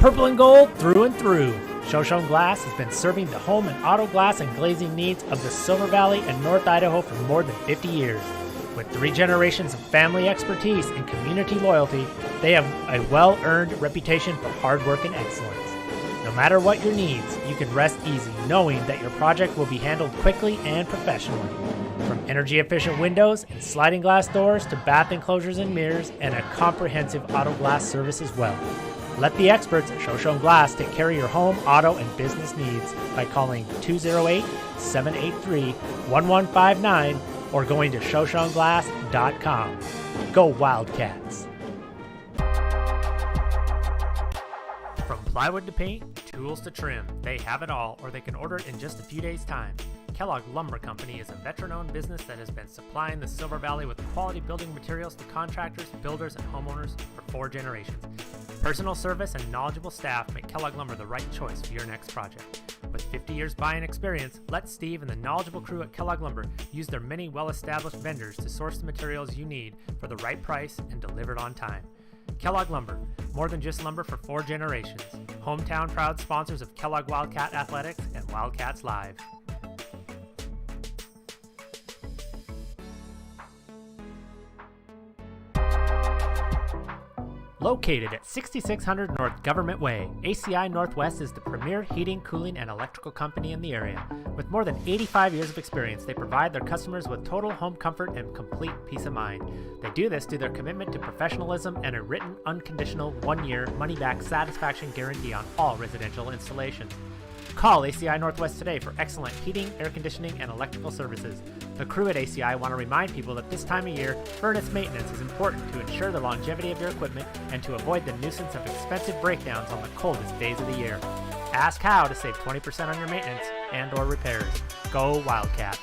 purple and gold through and through. Shoshone Glass has been serving the home and auto glass and glazing needs of the Silver Valley and North Idaho for more than 50 years. With 3 generations of family expertise and community loyalty, they have a well-earned reputation for hard work and excellence. No matter what your needs, you can rest easy knowing that your project will be handled quickly and professionally. From energy-efficient windows and sliding glass doors to bath enclosures and mirrors and a comprehensive auto glass service as well. Let the experts at Shoshone Glass take care of your home, auto, and business needs by calling 208-783-1159 or going to shoshoneglass.com. Go Wildcats! From plywood to paint, tools to trim, they have it all, or they can order it in just a few days' time. Kellogg Lumber Company is a veteran-owned business that has been supplying the Silver Valley with quality building materials to contractors, builders, and homeowners for 4 generations. Personal service and knowledgeable staff make Kellogg Lumber the right choice for your next project. With 50 years buying experience, let Steve and the knowledgeable crew at Kellogg Lumber use their many well-established vendors to source the materials you need for the right price and delivered on time. Kellogg Lumber, more than just lumber for 4 generations. Hometown proud sponsors of Kellogg Wildcat Athletics and Wildcats Live. Located at 6600 North Government Way, ACI Northwest is the premier heating, cooling, and electrical company in the area. With more than 85 years of experience, they provide their customers with total home comfort and complete peace of mind. They do this through their commitment to professionalism and a written, unconditional, 1-year, money-back satisfaction guarantee on all residential installations. Call ACI Northwest today for excellent heating, air conditioning, and electrical services. The crew at ACI want to remind people that this time of year, furnace maintenance is important to ensure the longevity of your equipment and to avoid the nuisance of expensive breakdowns on the coldest days of the year. Ask how to save 20% on your maintenance and or repairs. Go Wildcats!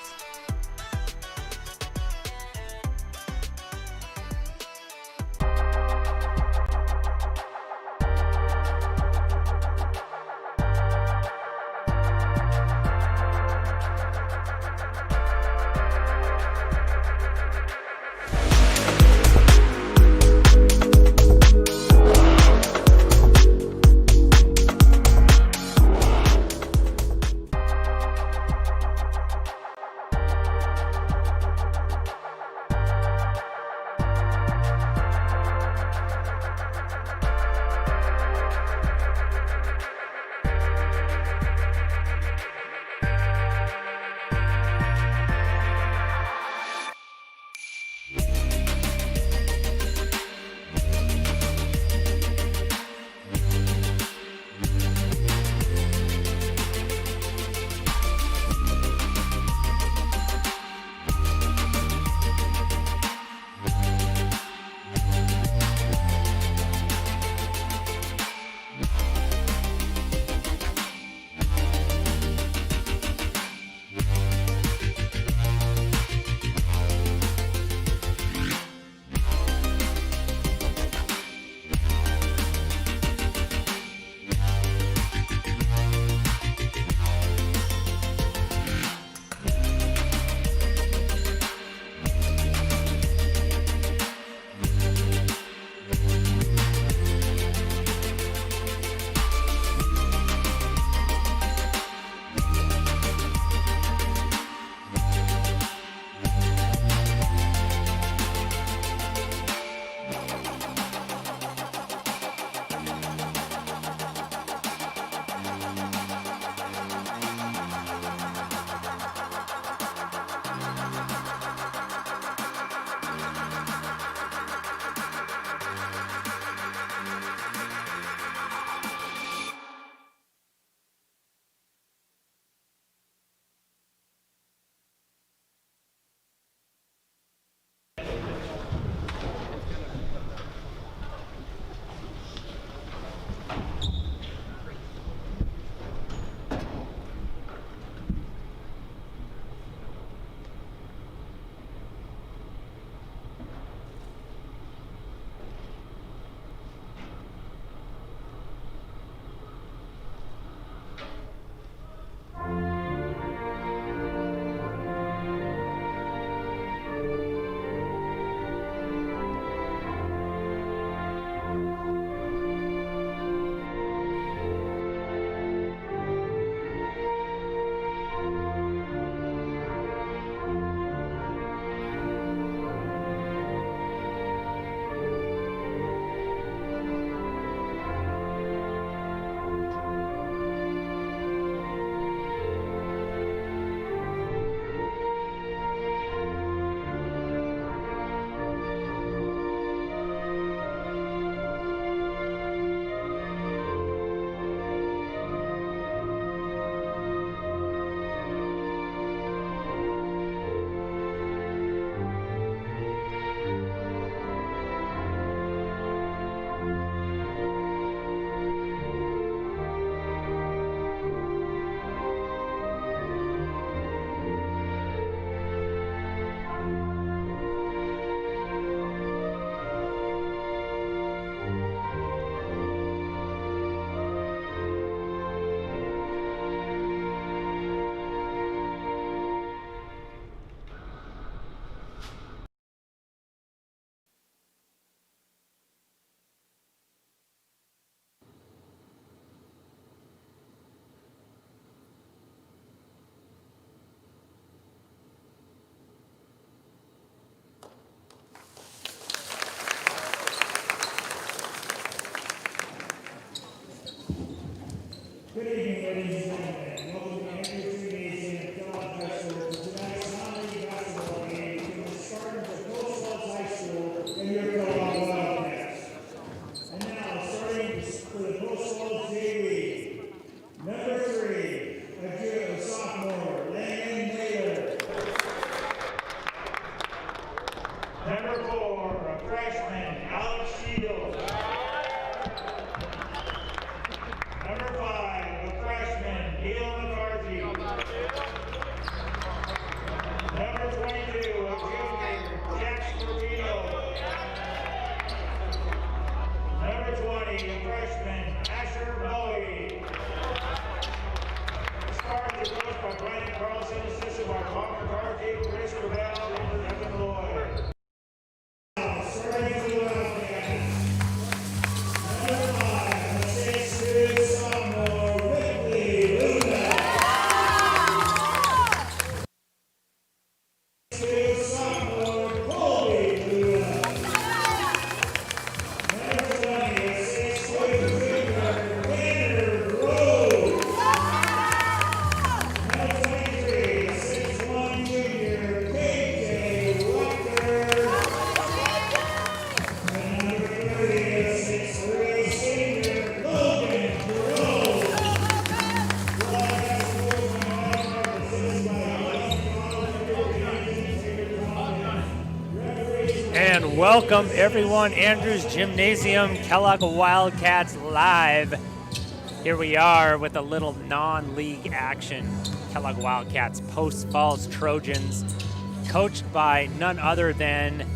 Good evening, ladies and gentlemen. Welcome to Andrew Gymnasium, Kellogg High School for tonight's non-league basketball game between the Spartans of Coastal High School and your Kellogg Wildcats. And now, starting for the Coastal JV, number 3, a sophomore, Landon Naylor. Number 4, a freshman, Alex Shields. Number 5, a freshman, Neil McCarthy. Number 22, a junior, Jack Scortino. Number 20, a freshman, Asher Bowie. The Spartans are coached by Brian Carlson, assisted by Bob McCarthy, Chris Gravel, and Evan Lloyd. Starting for the Wildcats. Number 5, a 6'2" sophomore, Ripley Luna. 6'2" sophomore, Colby Luna. Number 20, a 6'2" junior, Tanner Rose. Number 23, a 6'1" junior, KJ Walker. And number 30, a 6'3" senior, Logan Jerome. Wildcats boys and men assisted by And welcome everyone, Andrews Gymnasium, Kellogg Wildcats live. Here we are with a little non-league action. Kellogg Wildcats, Post Falls Trojans, coached by none other than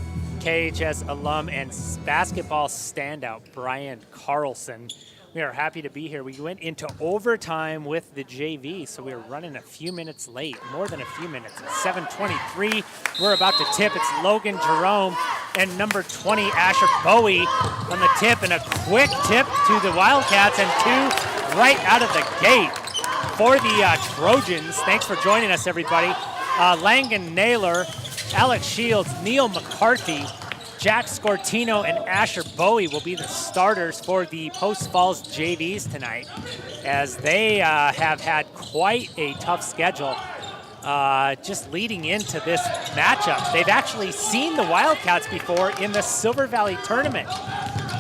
KHS alum and basketball standout, Brian Carlson. We are happy to be here. We went into overtime with the JV, so we were running a few minutes late, more than a few minutes. It's 7:23. We're about to tip. It's Logan Jerome and number 20, Asher Bowie on the tip, and a quick tip to the Wildcats and 2 right out of the gate for the Trojans. Thanks for joining us, everybody. Landon Naylor, Alex Shields, Neil McCarthy, Jack Scortino, and Asher Bowie will be the starters for the Post Falls JVs tonight, as they have had quite a tough schedule just leading into this matchup. They've actually seen the Wildcats before in the Silver Valley tournament.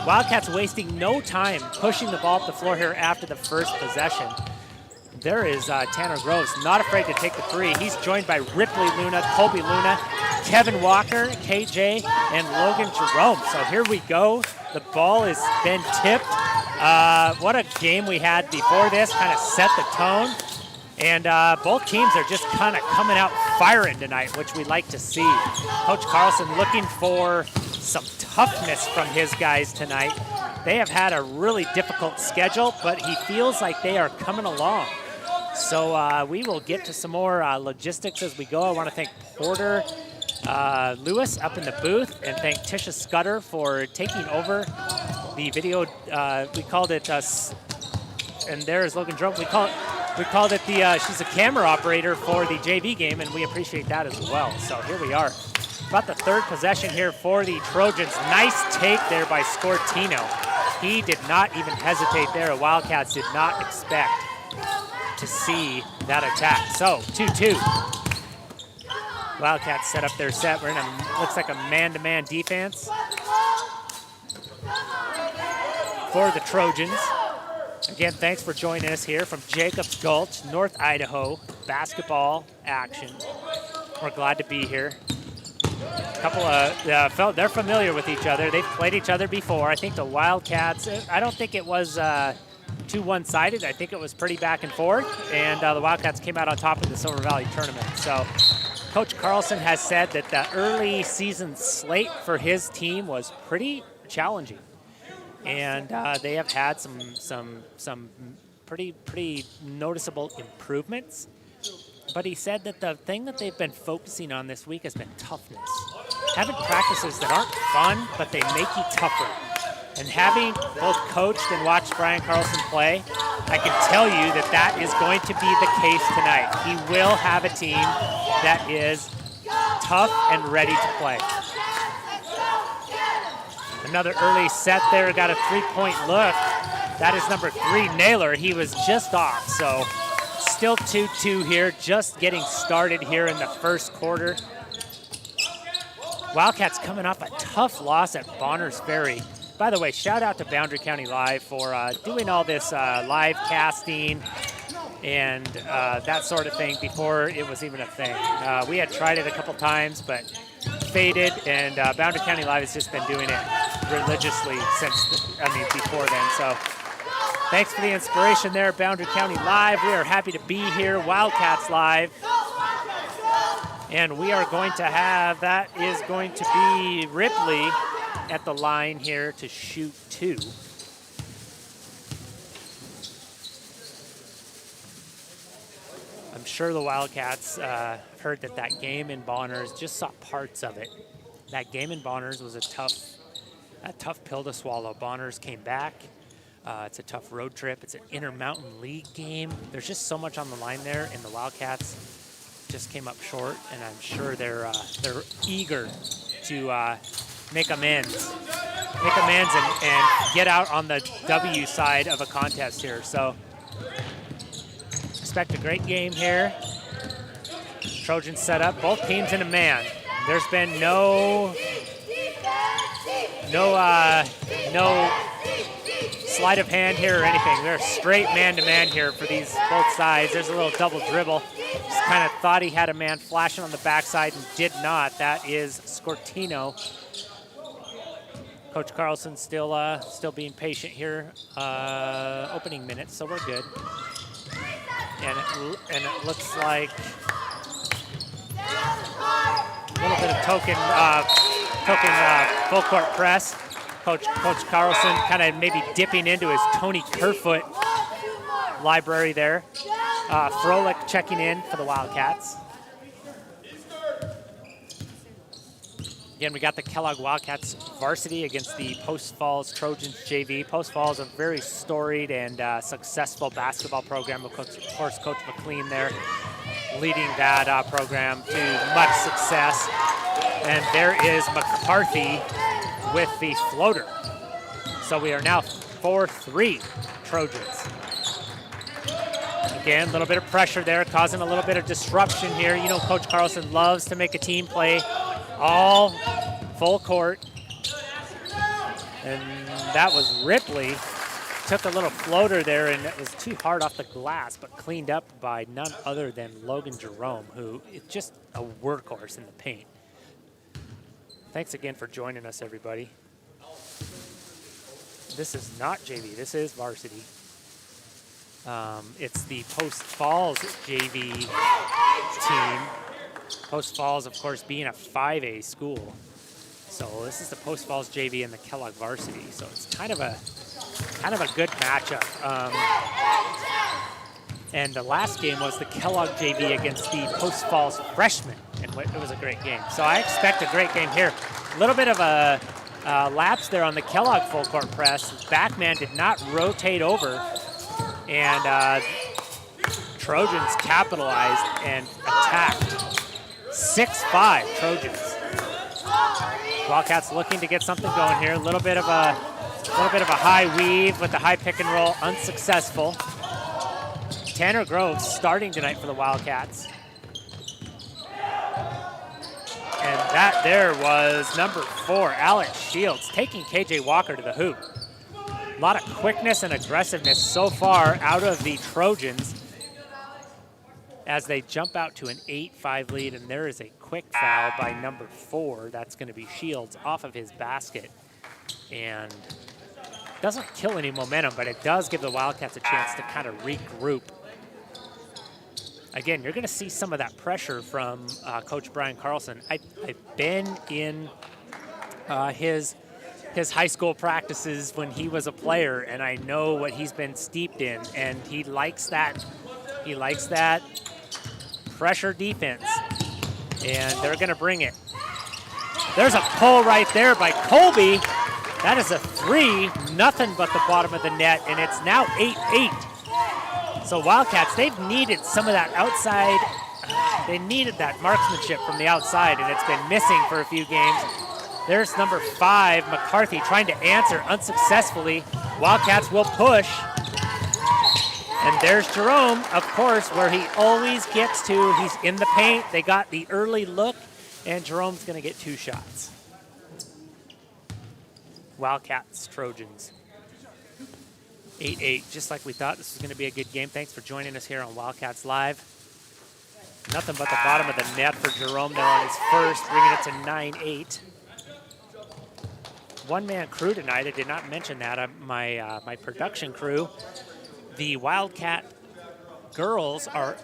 Wildcats wasting no time pushing the ball up the floor here after the first possession. There is Tanner Groves, not afraid to take the three. He's joined by Ripley Luna, Colby Luna, Kevin Walker, KJ, and Logan Jerome. So here we go. The ball has been tipped. What a game we had before this, kind of set the tone. And both teams are just kind of coming out firing tonight, which we like to see. Coach Carlson looking for some toughness from his guys tonight. They have had a really difficult schedule, but he feels like they are coming along. So we will get to some more logistics as we go. I want to thank Porter Lewis up in the booth, and thank Tisha Scudder for taking over the video. We called it, and there is Logan Jerome. We called it the, she's a camera operator for the JV game, and we appreciate that as well. So here we are. About the third possession here for the Trojans. Nice take there by Scortino. He did not even hesitate there. Wildcats did not expect to see that attack. So 2-2. Wildcats set up their set. We're in a, looks like a man-to-man defense for the Trojans. Again, thanks for joining us here from Jacobs Gulch, North Idaho, basketball action. We're glad to be here. A couple of, they're familiar with each other. They've played each other before. I think the Wildcats, I don't think it was too one-sided. I think it was pretty back and forth, and the Wildcats came out on top of the Silver Valley tournament. So Coach Carlson has said that the early season slate for his team was pretty challenging, and they have had some pretty noticeable improvements. But he said that the thing that they've been focusing on this week has been toughness. Having practices that aren't fun, but they make you tougher. And having both coached and watched Brian Carlson play, I can tell you that that is going to be the case tonight. He will have a team that is tough and ready to play. Another early set there, got a three-point look That is number 3, Naylor. He was just off, so still 2-2 here, just getting started here in the first quarter. Wildcats coming off a tough loss at Bonners Ferry. By the way, shout out to Boundary County Live for doing all this live casting and that sort of thing before it was even a thing. We had tried it a couple times, but faded, and Boundary County Live has just been doing it religiously before then. So thanks for the inspiration there, Boundary County Live. We are happy to be here, Wildcats Live. And we are going to have, that is going to be Ripley at the line here to shoot 2. I'm sure the Wildcats heard that game in Bonners, just saw parts of it. That game in Bonners was a tough pill to swallow. Bonners came back. It's a tough road trip. It's an Intermountain League game. There's just so much on the line there, and the Wildcats just came up short, and I'm sure they're eager to make amends and get out on the W side of a contest here. So expect a great game here. Trojans set up, both teams in a man. There's been no sleight of hand here or anything. They're straight man-to-man here for these both sides. There's a little double dribble. Just kind of thought he had a man flashing on the backside and did not. That is Scortino. Coach Carlson still being patient here. Opening minutes, so we're good. And it looks like a little bit of token full court press. Coach Carlson kind of maybe dipping into his Tony Kerfoot library there. Froelich checking in for the Wildcats. Again, we got the Kellogg Wildcats varsity against the Post Falls Trojans JV. Post Falls, a very storied and successful basketball program. Of course, Coach McLean there leading that program to much success. And there is McCarthy with the floater. So we are now 4-3 Trojans. Again, a little bit of pressure there, causing a little bit of disruption here. You know, Coach Carlson loves to make a team play all full court. And that was Ripley. Took a little floater there, and it was too hard off the glass, but cleaned up by none other than Logan Jerome, who is just a workhorse in the paint. Thanks again for joining us, everybody. This is not JV, this is varsity. It's the Post Falls JV team. Post Falls, of course, being a 5A school. So this is the Post Falls JV and the Kellogg varsity. So it's kind of a good matchup. And the last game was the Kellogg JV against the Post Falls freshmen, and it was a great game. So I expect a great game here. A little bit of a lapse there on the Kellogg full court press. Backman did not rotate over, and Trojans capitalized and attacked. 6-5 Trojans. Wildcats looking to get something going here. A little bit of a high weave with the high pick and roll, unsuccessful. Tanner Groves starting tonight for the Wildcats. And that there was number 4, Alex Shields, taking KJ Walker to the hoop. A lot of quickness and aggressiveness so far out of the Trojans as they jump out to an 8-5 lead, and there is a quick foul by number 4. That's going to be Shields off of his basket. And doesn't kill any momentum, but it does give the Wildcats a chance to kind of regroup. Again, you're going to see some of that pressure from Coach Brian Carlson. I've been in his high school practices when he was a player, and I know what he's been steeped in, and he likes that. He likes that pressure defense, and they're going to bring it. There's a pull right there by Colby. That is a 3, nothing but the bottom of the net, and it's now 8-8. So Wildcats, they've needed some of that outside. They needed that marksmanship from the outside, and it's been missing for a few games. There's number 5, McCarthy, trying to answer unsuccessfully. Wildcats will push. And there's Jerome, of course, where he always gets to. He's in the paint. They got the early look, and Jerome's going to get 2 shots. Wildcats, Trojans. 8-8, just like we thought. This was going to be a good game. Thanks for joining us here on Wildcats Live. Nothing but the bottom of the net for Jerome there on his first, bringing it to 9-8. One-man crew tonight. I did not mention that. My production crew. The Wildcat girls are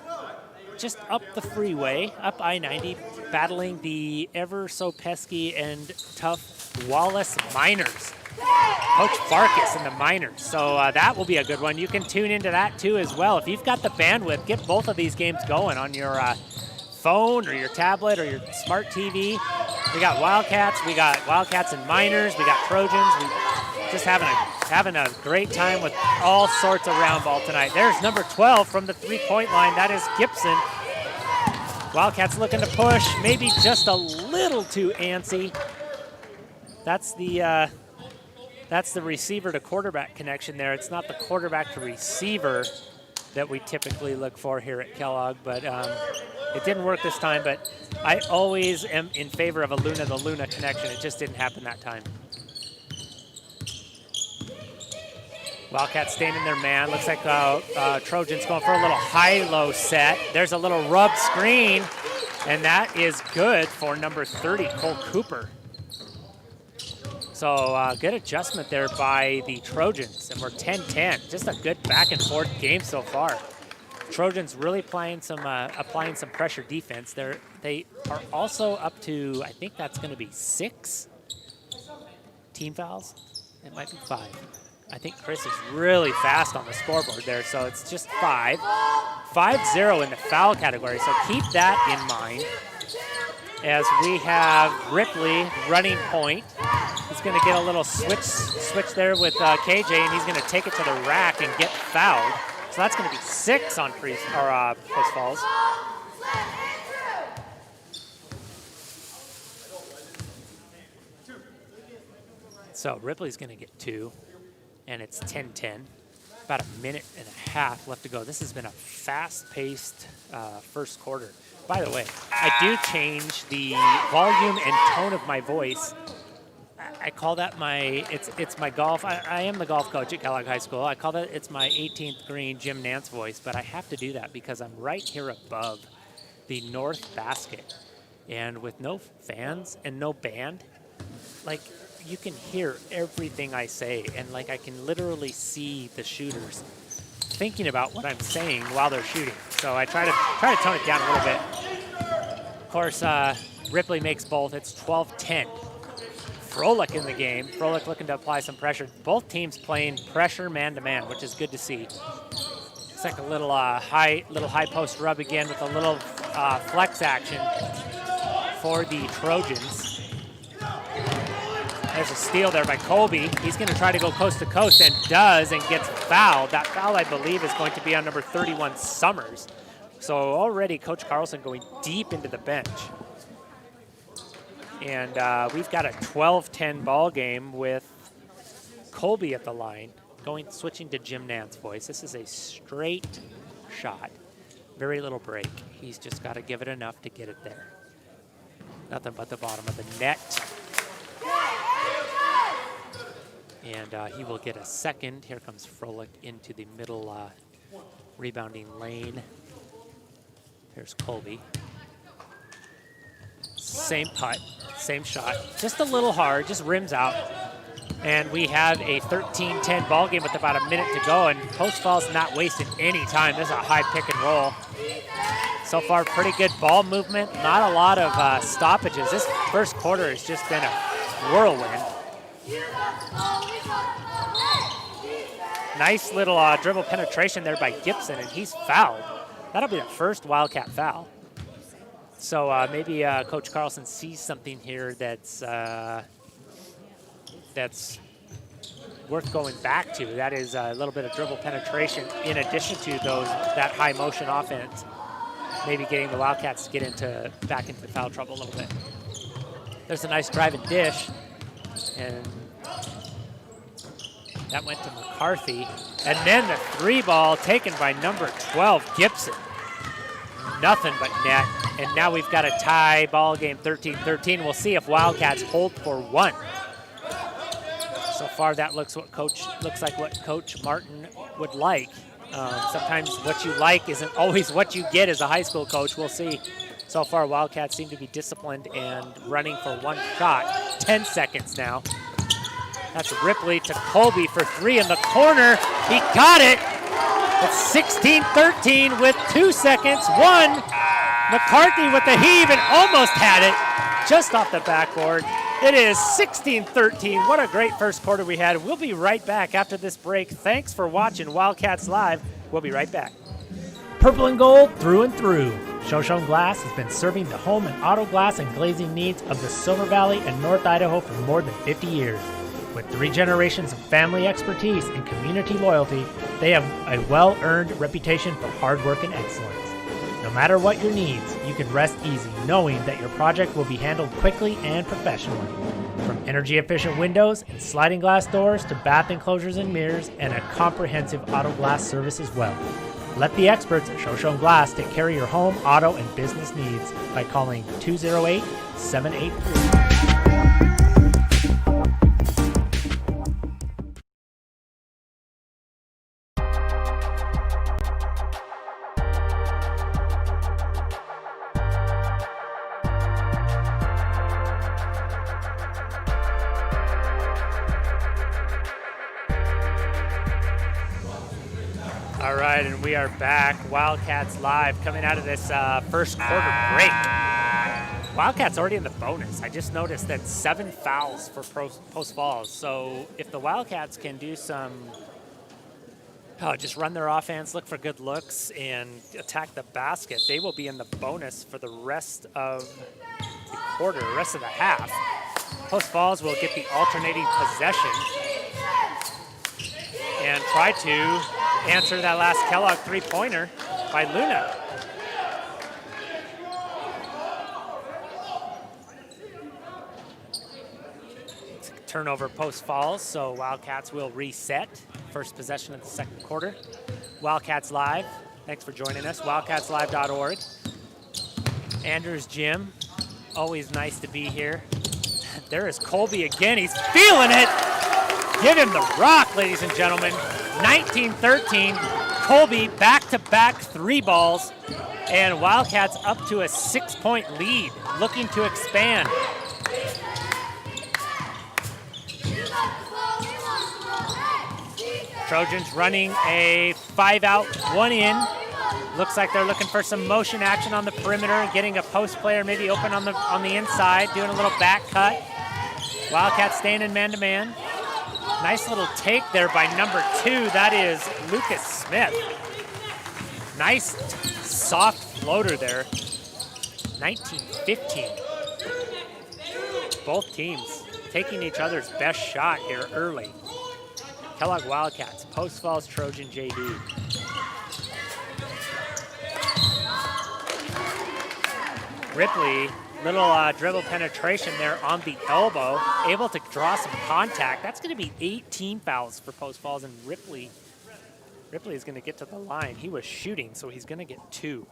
just up the freeway, up I-90, battling the ever so pesky and tough Wallace Miners. Coach Farkas and the Miners. So that will be a good one. You can tune into that too as well. If you've got the bandwidth, get both of these games going on your phone or your tablet or your smart TV. We got Wildcats and Miners. We got Trojans. We just having a great time with all sorts of round ball tonight. There's number 12 from the three-point line. That is Gibson. Wildcats looking to push, maybe just a little too antsy. That's the receiver to quarterback connection there. It's not the quarterback to receiver that we typically look for here at Kellogg, but it didn't work this time. But I always am in favor of a Luna to Luna connection. It just didn't happen that time. Wildcats staying in their man. Looks like Trojans going for a little high-low set. There's a little rub screen, and that is good for number 30, Cole Cooper. So good adjustment there by the Trojans, and we're 10-10. Just a good back-and-forth game so far. Trojans really applying some pressure defense. They are also up to, I think that's going to be 6 team fouls. It might be 5. I think Chris is really fast on the scoreboard there, so it's just 5. 5-0 in the foul category, so keep that in mind as we have Ripley running point. He's going to get a little switch there with KJ, and he's going to take it to the rack and get fouled. So that's going to be 6 on post falls. So Ripley's going to get 2. And it's 10-10. About a minute and a half left to go. This has been a fast-paced first quarter. By the way, I do change the volume and tone of my voice. I call that it's my golf. I am the golf coach at Kellogg High School. I call that it's my 18th green Jim Nance voice, but I have to do that because I'm right here above the north basket. And with no fans and no band, like, you can hear everything I say, and like I can literally see the shooters thinking about what I'm saying while they're shooting. So I try to tone it down a little bit. Of course, Ripley makes both. It's 12-10. Froelich in the game. Froelich looking to apply some pressure. Both teams playing pressure man-to-man, which is good to see. It's like a little high post rub again with a little flex action for the Trojans. There's a steal there by Colby. He's going to try to go coast to coast and does, and gets fouled. That foul, I believe, is going to be on number 31, Summers. So already Coach Carlson going deep into the bench. And we've got a 12-10 ball game with Colby at the line, switching to Jim Nance voice. This is a straight shot. Very little break. He's just got to give it enough to get it there. Nothing but the bottom of the net. And he will get a second. Here comes Froelich into the middle rebounding lane. Here's Colby. Same putt, same shot. Just a little hard, just rims out. And we have a 13-10 ball game with about a minute to go, and post falls not wasting any time. This is a high pick and roll. So far, pretty good ball movement. Not a lot of stoppages. This first quarter has just been a whirlwind. Nice little dribble penetration there by Gibson, and he's fouled. That'll be the first Wildcat foul. So maybe Coach Carlson sees something here that's worth going back to. That is a little bit of dribble penetration in addition to that high motion offense. Maybe getting the Wildcats to get back into foul trouble a little bit. There's a nice drive and dish, and That went to McCarthy. And then the 3-ball taken by number 12, Gibson. Nothing but net. And now we've got a tie ball game, 13-13. We'll see if Wildcats hold for 1. So far, that looks like what Coach Martin would like. Sometimes what you like isn't always what you get as a high school coach. We'll see. So far, Wildcats seem to be disciplined and running for 1 shot. 10 seconds now. That's Ripley to Colby for 3 in the corner. He got it. It's 16-13 with 2 seconds. 1. McCarthy with the heave and almost had it just off the backboard. It is 16-13. What a great first quarter we had. We'll be right back after this break. Thanks for watching Wildcats Live. We'll be right back. Purple and gold through and through. Shoshone Glass has been serving the home and auto glass and glazing needs of the Silver Valley and North Idaho for more than 50 years. With 3 generations of family expertise and community loyalty, they have a well-earned reputation for hard work and excellence. No matter what your needs, you can rest easy knowing that your project will be handled quickly and professionally. From energy-efficient windows and sliding glass doors to bath enclosures and mirrors and a comprehensive auto glass service as well. Let the experts at Shoshone Glass take care of your home, auto, and business needs by calling 208-783. All right, and we are back. Wildcats Live coming out of this first quarter break. Wildcats already in the bonus. I just noticed that 7 fouls for Post Falls. So if the Wildcats can do some, just run their offense, look for good looks, and attack the basket, they will be in the bonus for the rest of the quarter, the rest of the half. Post Falls will get the alternating possession and try to answer that last Kellogg 3-pointer by Luna. Turnover Post Falls, so Wildcats will reset. First possession of the second quarter. Wildcats Live, thanks for joining us, wildcatslive.org. Andrews Gym, always nice to be here. There is Colby again, he's feeling it. Give him the rock, ladies and gentlemen. 19-13, Colby back-to-back 3 balls, and Wildcats up to a 6-point lead, looking to expand. Trojans running a 5-out, 1-in. Looks like they're looking for some motion action on the perimeter, getting a post player maybe open on the inside, doing a little back cut. Wildcats staying in man-to-man. Nice little take there by number 2. That is Lucas Smith. Nice soft floater there. 19-15. Both teams taking each other's best shot here early. Kellogg Wildcats, Post Falls Trojan JV. Ripley, little dribble penetration there on the elbow, able to draw some contact. That's going to be 18 fouls for Post Falls, and Ripley is going to get to the line. He was shooting, so he's going to get 2.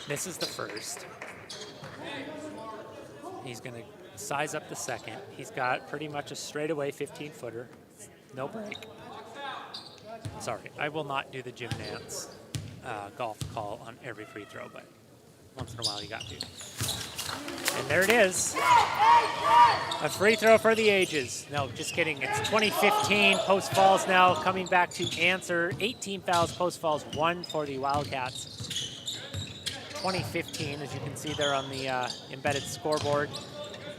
Misses the first. He's going to size up the second. He's got pretty much a straightaway 15-footer. No break. Sorry, I will not do the gym dance golf call on every free throw, but once in a while you got to. And there it is. A free throw for the ages. No, just kidding. It's 2015. Post Falls now coming back to answer. 18 fouls, Post Falls 1 for the Wildcats. 2015, as you can see there on the embedded scoreboard.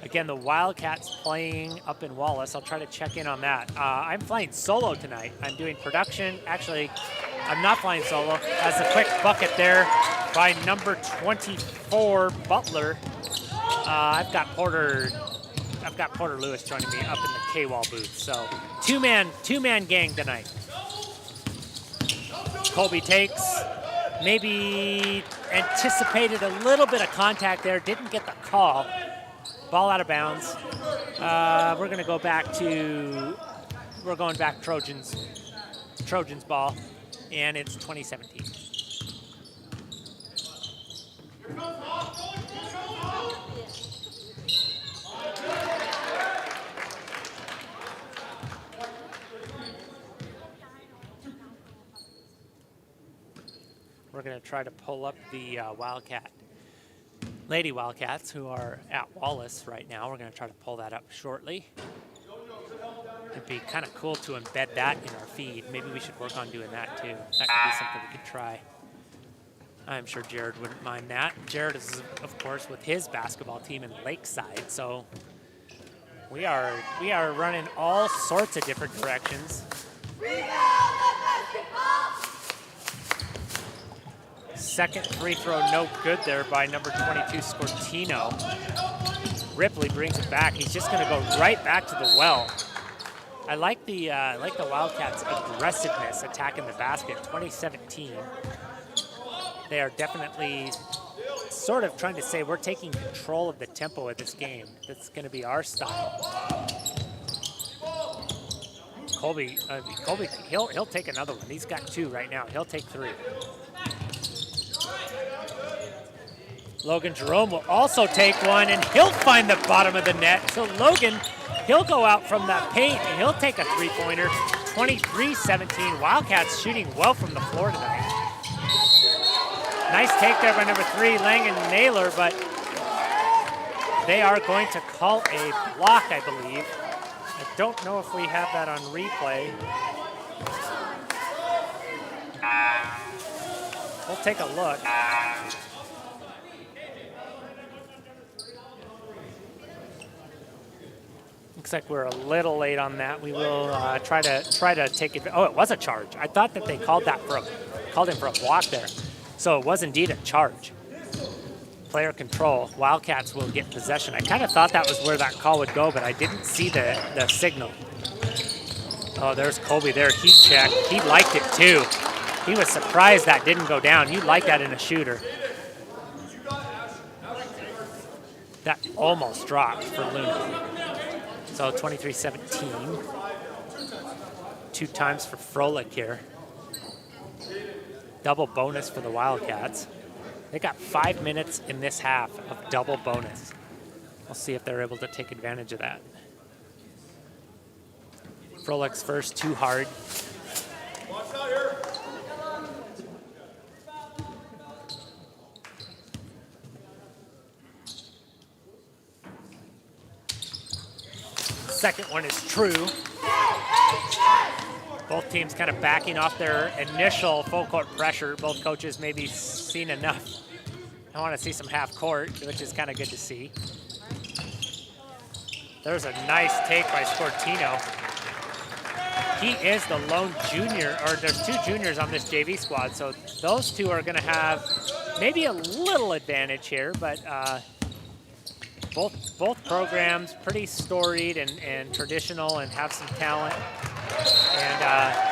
Again, the Wildcats playing up in Wallace. I'll try to check in on that. I'm flying solo tonight. I'm doing production. Actually, I'm not flying solo. As a quick bucket there by number 24, Butler. I've got Porter Lewis joining me up in the K-Wall booth. So two-man gang tonight. Colby takes, maybe anticipated a little bit of contact there, didn't get the call. Ball out of bounds. We're going to go back to, we're going back Trojans ball, and it's 2017. We're going to try to pull up the Lady Wildcats, who are at Wallace right now. We're going to try to pull that up shortly. It'd be kind of cool to embed that in our feed. Maybe we should work on doing that too. That could be something we could try. I'm sure Jared wouldn't mind that. Jared is, of course, with his basketball team in Lakeside, so we are running all sorts of different directions. Second free throw, no good there by number 22, Scortino. Ripley brings it back. He's just going to go right back to the well. I like the Wildcats' aggressiveness attacking the basket. 2017, they are definitely sort of trying to say we're taking control of the tempo of this game. That's going to be our style. Colby, he'll take another one. He's got 2 right now. He'll take 3. Logan Jerome will also take one, and he'll find the bottom of the net. So Logan, he'll go out from that paint, and he'll take a 3-pointer. 23-17. Wildcats shooting well from the floor tonight. Nice take there by number 3, Langan Naylor, but they are going to call a block, I believe. I don't know if we have that on replay. We'll take a look. Looks like we're a little late on that. We will try to take it. Oh, it was a charge. I thought that they called him for a block there. So it was indeed a charge. Player control. Wildcats will get possession. I kind of thought that was where that call would go, but I didn't see the signal. Oh, there's Colby there. Heat check. He liked it too. He was surprised that didn't go down. You like that in a shooter. That almost dropped for Luna. So 23-17. 2 times for Froelich here. Double bonus for the Wildcats. They got 5 minutes in this half of double bonus. We'll see if they're able to take advantage of that. Froelich's first, too hard. Second one is true. Both teams kind of backing off their initial full court pressure. Both coaches maybe seen enough. I want to see some half court, which is kind of good to see. There's a nice take by Scortino. He is the lone junior, or there's 2 juniors on this JV squad, so those 2 are going to have maybe a little advantage here, but both programs pretty storied and traditional and have some talent and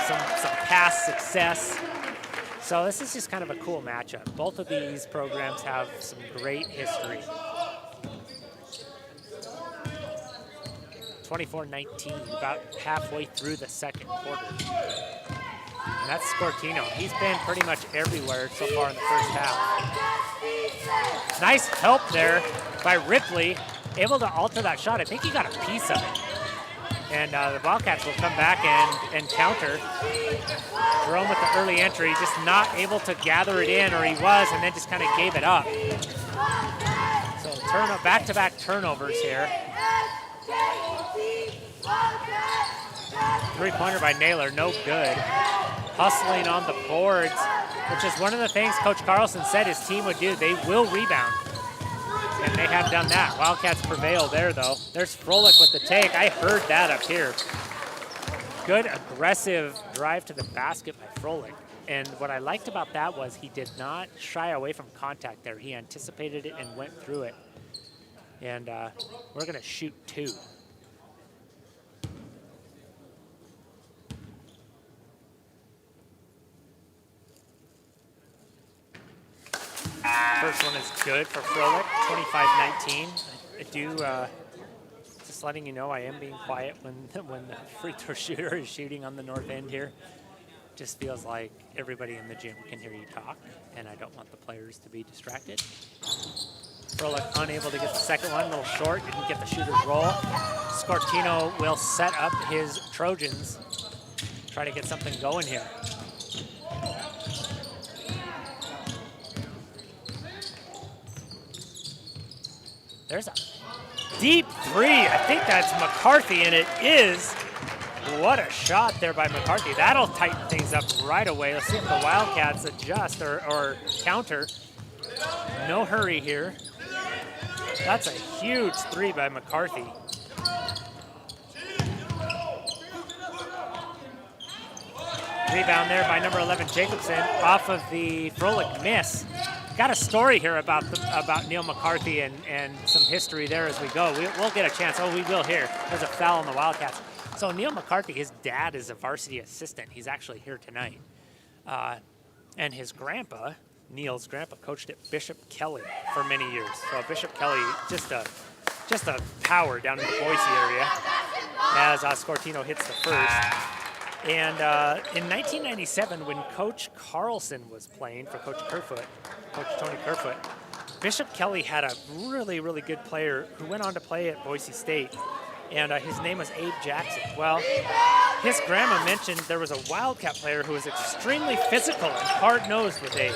some past success. So this is just kind of a cool matchup. Both of these programs have some great history. 24-19, about halfway through the second quarter. And that's Scortino. He's been pretty much everywhere so far in the first half. Nice help there by Ripley, able to alter that shot. I think he got a piece of it. And the Wildcats will come back and counter. Jerome with the early entry, just not able to gather it in, or he was, and then just kind of gave it up. So back-to-back turnovers here. 3-pointer by Naylor, no good. Hustling on the boards, which is one of the things Coach Carlson said his team would do. They will rebound, and they have done that. Wildcats prevail there, though. There's Froelich with the take. I heard that up here. Good aggressive drive to the basket by Froelich. And what I liked about that was he did not shy away from contact there. He anticipated it and went through it. And we're going to shoot 2. First one is good for Froelich, 25-19. I do, just letting you know, I am being quiet when the free throw shooter is shooting on the north end here. Just feels like everybody in the gym can hear you talk, and I don't want the players to be distracted. Froelich unable to get the second one, a little short, didn't get the shooter's roll. Scortino will set up his Trojans, try to get something going here. There's a deep three. I think that's McCarthy, and it is. What a shot there by McCarthy. That'll tighten things up right away. Let's see if the Wildcats adjust or counter. No hurry here. That's a huge three by McCarthy. Rebound there by number 11, Jacobson, off of the Froelich miss. Got a story here about Neil McCarthy and some history there as we go. We'll get a chance. Oh, we will here. There's a foul on the Wildcats. So Neil McCarthy, his dad is a varsity assistant. He's actually here tonight. And his grandpa, Neil's grandpa, coached at Bishop Kelly for many years. So Bishop Kelly, just a power down in the Boise area as Scortino hits the first. And in 1997, when Coach Carlson was playing for Coach Tony Kerfoot, Bishop Kelly had a really, really good player who went on to play at Boise State, and his name was Abe Jackson. Well, his grandma mentioned there was a Wildcat player who was extremely physical and hard-nosed with Abe.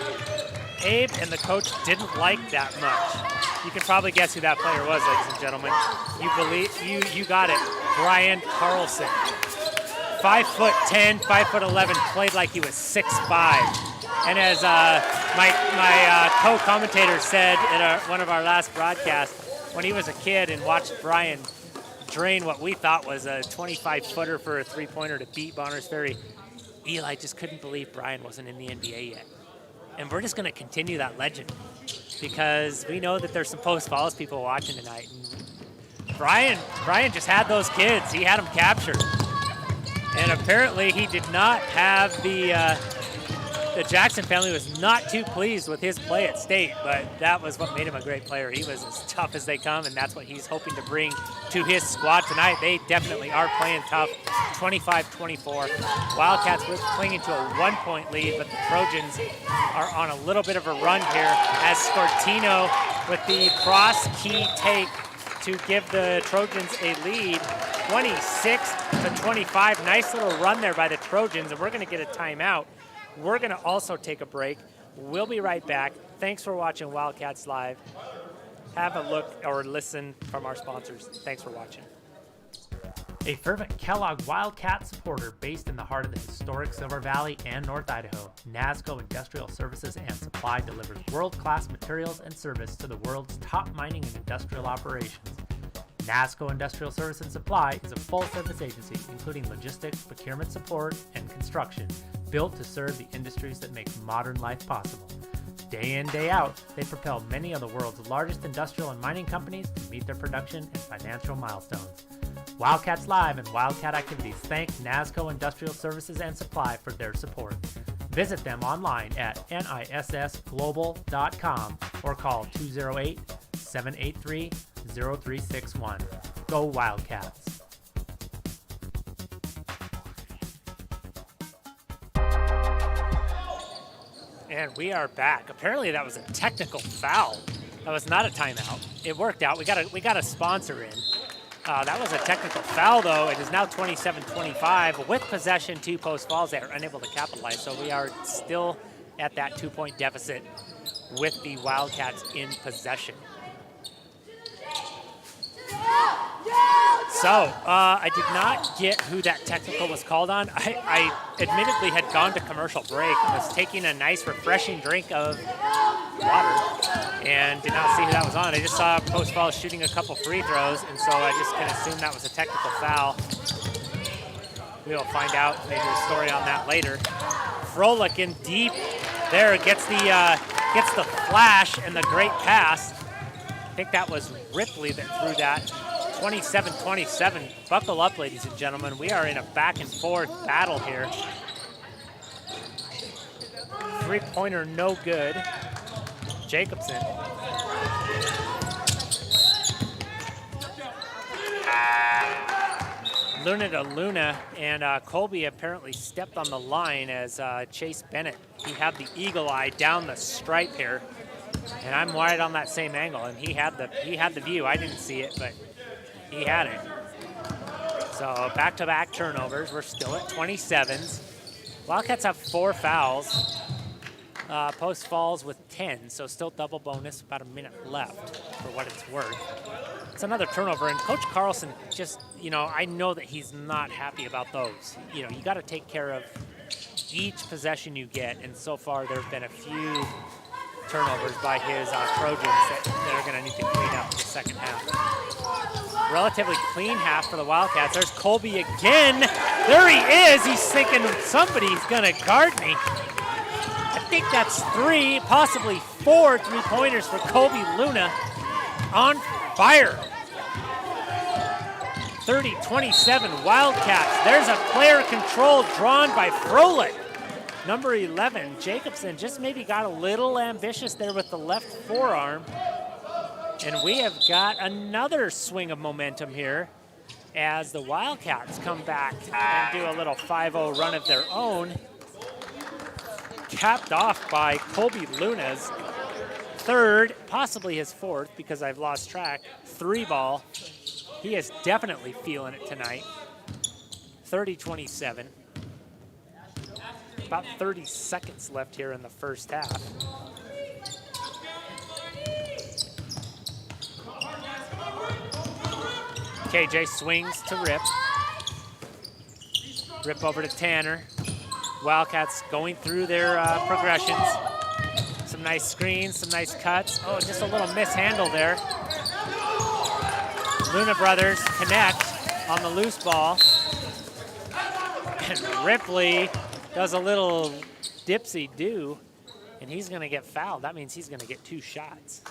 Abe and the coach didn't like that much. You can probably guess who that player was, ladies and gentlemen. You got it, Brian Carlson. 5'10", 5'11", played like he was 6'5". And as my co-commentator said in one of our last broadcasts, when he was a kid and watched Brian drain what we thought was a 25-footer for a three-pointer to beat Bonners Ferry, Eli just couldn't believe Brian wasn't in the NBA yet. And we're just going to continue that legend because we know that there's some post-falls people watching tonight. And Brian just had those kids. He had them captured. And apparently he did not have the Jackson family was not too pleased with his play at State, but that was what made him a great player. He was as tough as they come, and that's what he's hoping to bring to his squad tonight. They definitely are playing tough, 25-24. Wildcats clinging to a 1-point lead, but the Trojans are on a little bit of a run here as Scortino with the cross-key take to give the Trojans a lead, 26-25. Nice little run there by the Trojans, and we're going to get a timeout. We're going to also take a break. We'll be right back. Thanks for watching Wildcats Live. Have a look or listen from our sponsors. Thanks for watching. A fervent Kellogg Wildcat supporter based in the heart of the historic Silver Valley and North Idaho, NASCO Industrial Services and Supply delivers world-class materials and service to the world's top mining and industrial operations. NASCO Industrial Service and Supply is a full-service agency including logistics, procurement support, and construction, built to serve the industries that make modern life possible. Day in, day out, they propel many of the world's largest industrial and mining companies to meet their production and financial milestones. Wildcats Live and Wildcat Activities thank NASCO Industrial Services and Supply for their support. Visit them online at nissglobal.com or call 208-783-0361. Go Wildcats! And we are back. Apparently that was a technical foul. That was not a timeout. It worked out. We got a sponsor in. That was a technical foul, though. It is now 27-25 with possession, 2 post falls. They are unable to capitalize, so we are still at that 2-point deficit with the Wildcats in possession. So, I did not get who that technical was called on. I admittedly had gone to commercial break and was taking a nice, refreshing drink of water and did not see who that was on. I just saw Post Falls shooting a couple free throws, and so I just can assume that was a technical foul. We'll find out, maybe a story on that later. Froelich in deep there, gets the flash and the great pass. I think that was Ripley that threw that. 27-27. Buckle up, ladies and gentlemen. We are in a back and forth battle here. Three-pointer no good. Jacobson. Luna to Luna, and Colby apparently stepped on the line as Chase Bennett, he had the eagle eye down the stripe here, and I'm right on that same angle, and he had the view. I didn't see it, but he had it. So back-to-back turnovers. We're still at 27s. Wildcats have 4 fouls. Post falls with 10, so still double bonus, about a minute left for what it's worth. It's another turnover, and Coach Carlson just, I know that he's not happy about those. You got to take care of each possession you get, and so far there have been a few turnovers by his Trojans that are going to need to clean up in the second half. Relatively clean half for the Wildcats. There's Colby again. There he is. He's thinking somebody's going to guard me. I think that's 3, possibly 4 3-pointers for Colby Luna. On fire. 30-27 Wildcats. There's a player control drawn by Froelich. Number 11, Jacobson, just maybe got a little ambitious there with the left forearm. And we have got another swing of momentum here as the Wildcats come back and do a little 5-0 run of their own. Capped off by Colby Luna's third, possibly his fourth because I've lost track, 3-ball. He is definitely feeling it tonight. 30-27. About 30 seconds left here in the first half. KJ swings to Rip. Rip over to Tanner. Wildcats going through their progressions. Some nice screens, some nice cuts. Oh, just a little mishandle there. Luna brothers connect on the loose ball. And Ripley does a little dipsy-do, and he's going to get fouled. That means he's going to get 2 shots.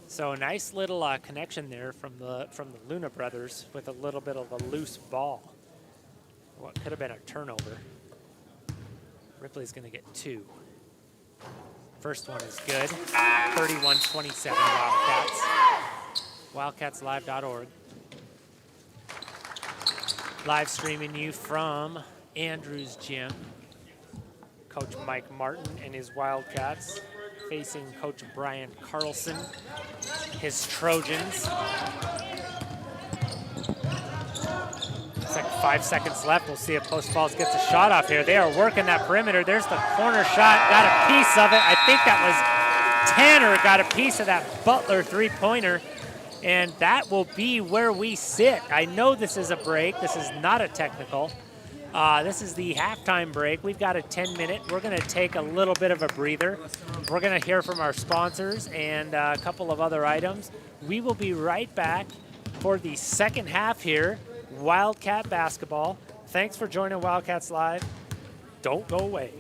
So a nice little connection there from the Luna brothers with a little bit of a loose ball. What could have been a turnover. Ripley's going to get 2. First one is good. 31-27 Wildcats. WildcatsLive.org. Live streaming you from Andrews Gym. Coach Mike Martin and his Wildcats facing Coach Brian Carlson, his Trojans. It's like 5 seconds left. We'll see if Post Falls gets a shot off here. They are working that perimeter. There's the corner shot. Got a piece of it. I think that was Tanner got a piece of that Butler 3-pointer. And that will be where we sit. I know this is a break. This is not a technical. This is the halftime break. We've got a 10-minute. We're going to take a little bit of a breather. We're going to hear from our sponsors and a couple of other items. We will be right back for the second half here. Wildcat basketball. Thanks for joining Wildcats Live. Don't go away.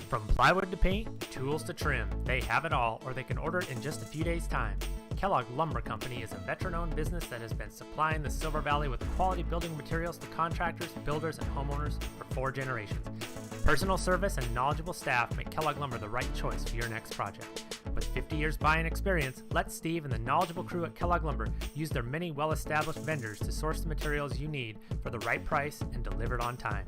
From plywood to paint, tools to trim, they have it all, or they can order it in just a few days' time. Kellogg Lumber Company is a veteran-owned business that has been supplying the Silver Valley with quality building materials to contractors, builders, and homeowners for 4 generations. Personal service and knowledgeable staff make Kellogg Lumber the right choice for your next project. With 50 years buying experience, let Steve and the knowledgeable crew at Kellogg Lumber use their many well-established vendors to source the materials you need for the right price and delivered on time.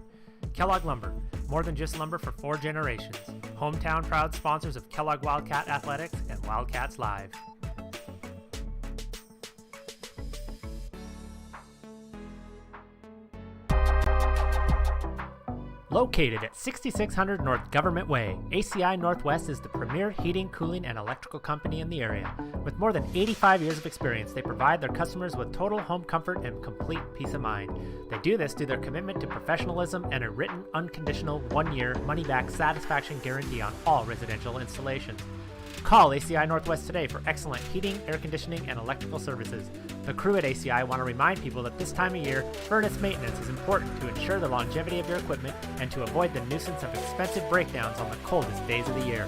Kellogg Lumber, more than just lumber for 4 generations. Hometown proud sponsors of Kellogg Wildcat Athletics and Wildcats Live. Located at 6600 North Government Way, ACI Northwest is the premier heating, cooling, and electrical company in the area. With more than 85 years of experience, they provide their customers with total home comfort and complete peace of mind. They do this through their commitment to professionalism and a written, unconditional, 1-year, money-back satisfaction guarantee on all residential installations. Call ACI Northwest today for excellent heating, air conditioning, and electrical services. The crew at ACI want to remind people that this time of year, furnace maintenance is important to ensure the longevity of your equipment and to avoid the nuisance of expensive breakdowns on the coldest days of the year.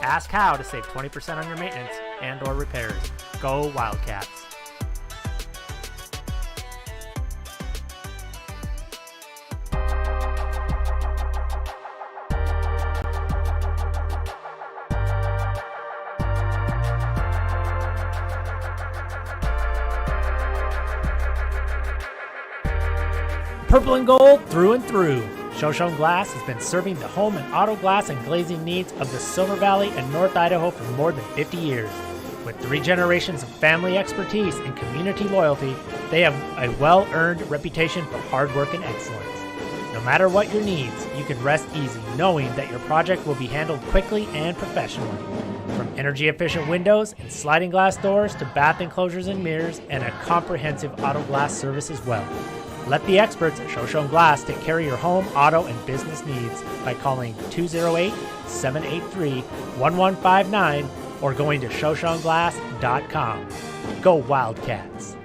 Ask how to save 20% on your maintenance and or repairs. Go Wildcats! Purple and gold through and through. Shoshone Glass has been serving the home and auto glass and glazing needs of the Silver Valley and North Idaho for more than 50 years. With 3 generations of family expertise and community loyalty, they have a well-earned reputation for hard work and excellence. No matter what your needs, you can rest easy knowing that your project will be handled quickly and professionally. From energy-efficient windows and sliding glass doors to bath enclosures and mirrors and a comprehensive auto glass service as well. Let the experts at Shoshone Glass take care of your home, auto, and business needs by calling 208-783-1159 or going to shoshoneglass.com. Go Wildcats!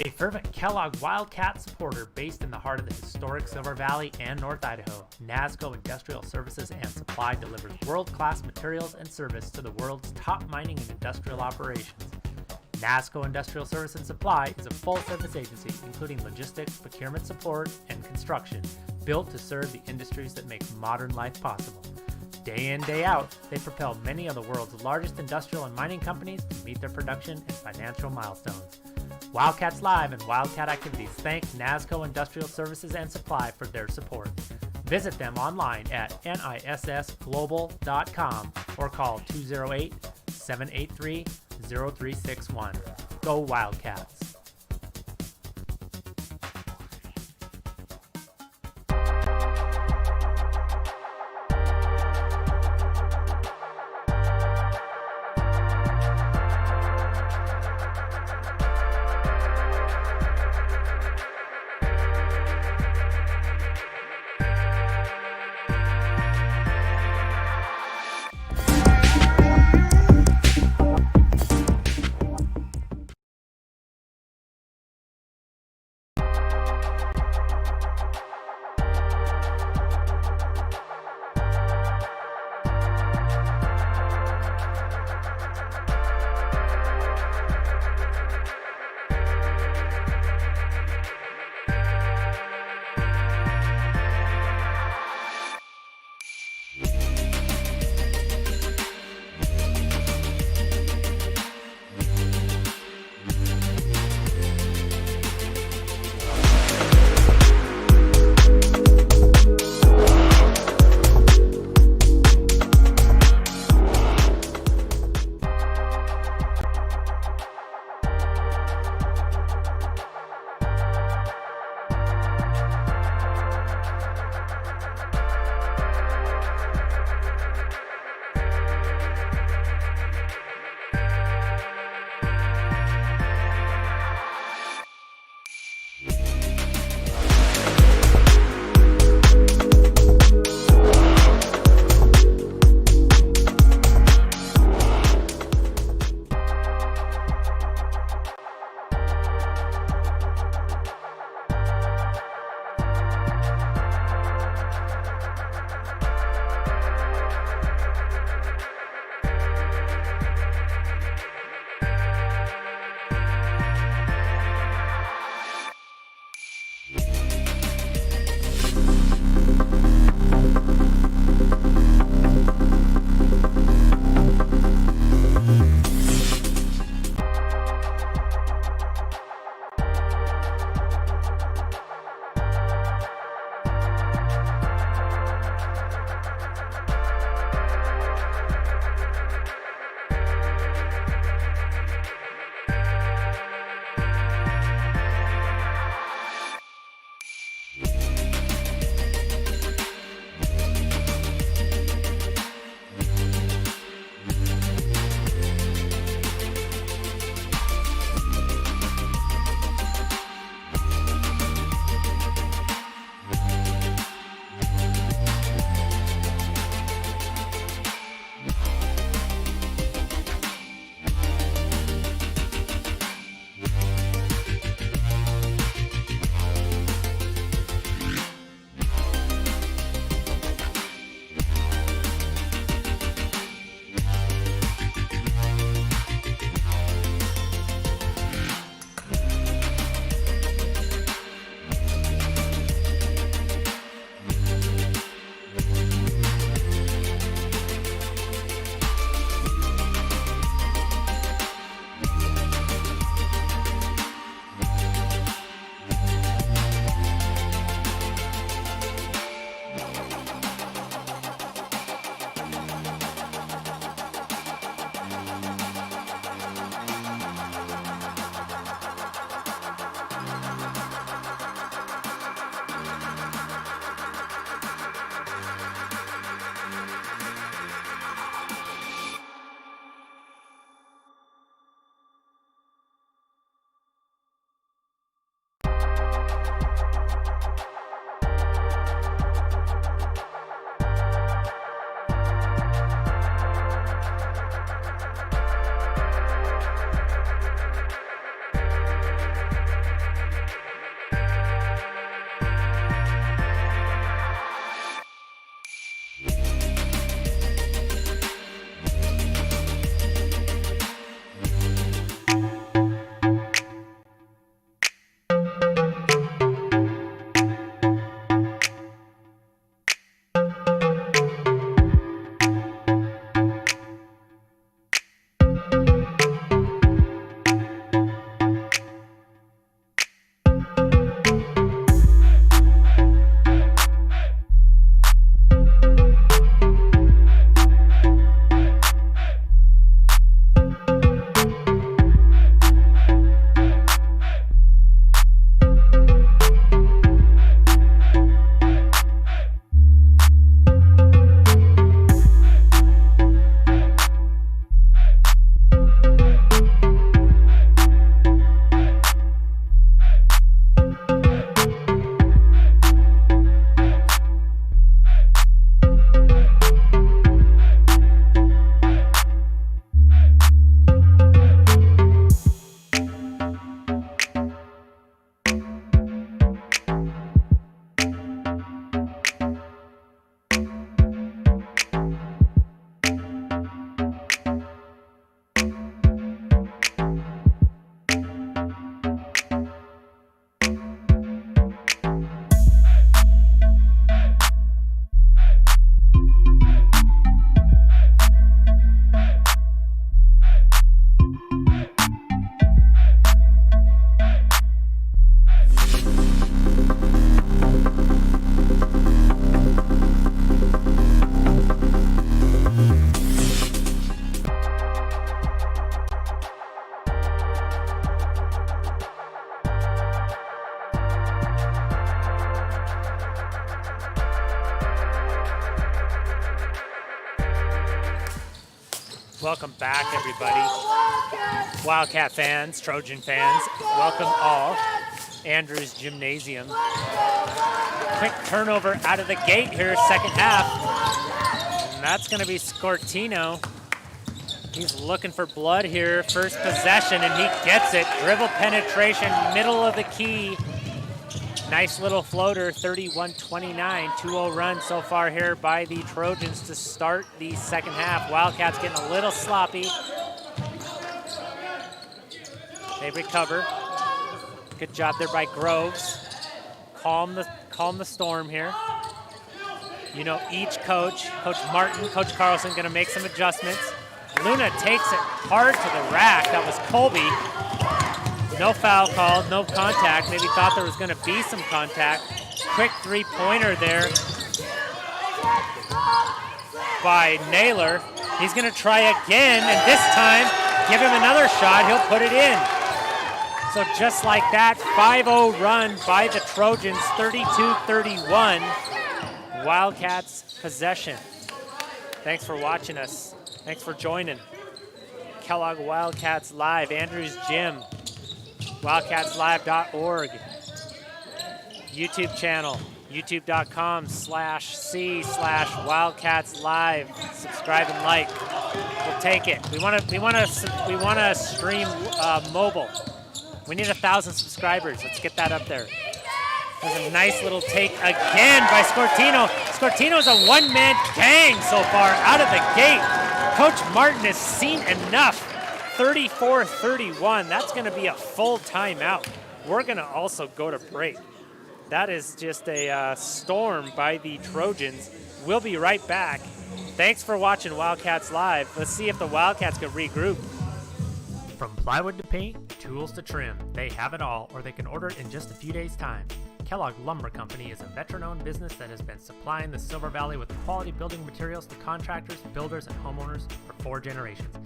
A fervent Kellogg Wildcat supporter based in the heart of the historic Silver Valley and North Idaho, NASCO Industrial Services and Supply delivers world-class materials and service to the world's top mining and industrial operations. NASCO Industrial Service and Supply is a full-service agency including logistics, procurement support, and construction, built to serve the industries that make modern life possible. Day in, day out, they propel many of the world's largest industrial and mining companies to meet their production and financial milestones. Wildcats Live and Wildcat Activities thank NASCO Industrial Services and Supply for their support. Visit them online at nissglobal.com or call 208-783-0361. Go Wildcats! Welcome back, everybody. Wildcat fans, Trojan fans, welcome all. Andrews Gymnasium. Quick turnover out of the gate here, second half. And that's going to be Scortino. He's looking for blood here. First possession, and he gets it. Dribble penetration, middle of the key. Nice little floater, 31-29, 2-0 run so far here by the Trojans to start the second half. Wildcats getting a little sloppy. They recover. Good job there by Groves. Calm the storm here. You know, each coach, Coach Martin, Coach Carlson, gonna make some adjustments. Luna takes it hard to the rack. That was Colby. No foul called, no contact. Maybe thought there was going to be some contact. Quick three-pointer there by Naylor. He's going to try again, and this time, give him another shot. He'll put it in. So just like that, 5-0 run by the Trojans, 32-31. Wildcats possession. Thanks for watching us. Thanks for joining. Kellogg Wildcats Live, Andrews Gym. wildcatslive.org, YouTube channel, youtube.com/c/wildcatslive. Subscribe and like. We'll take it. We want to stream mobile. We need 1,000 subscribers. Let's get that up there. There's a nice little take again by Scortino. Scortino's a one-man gang so far out of the gate. Coach Martin has seen enough. 34-31, that's gonna be a full timeout. We're gonna also go to break. That is just a storm by the Trojans. We'll be right back. Thanks for watching Wildcats Live. Let's see if the Wildcats can regroup. From plywood to paint, tools to trim, they have it all, or they can order it in just a few days' time. Kellogg Lumber Company is a veteran-owned business that has been supplying the Silver Valley with quality building materials to contractors, builders, and homeowners for 4 generations.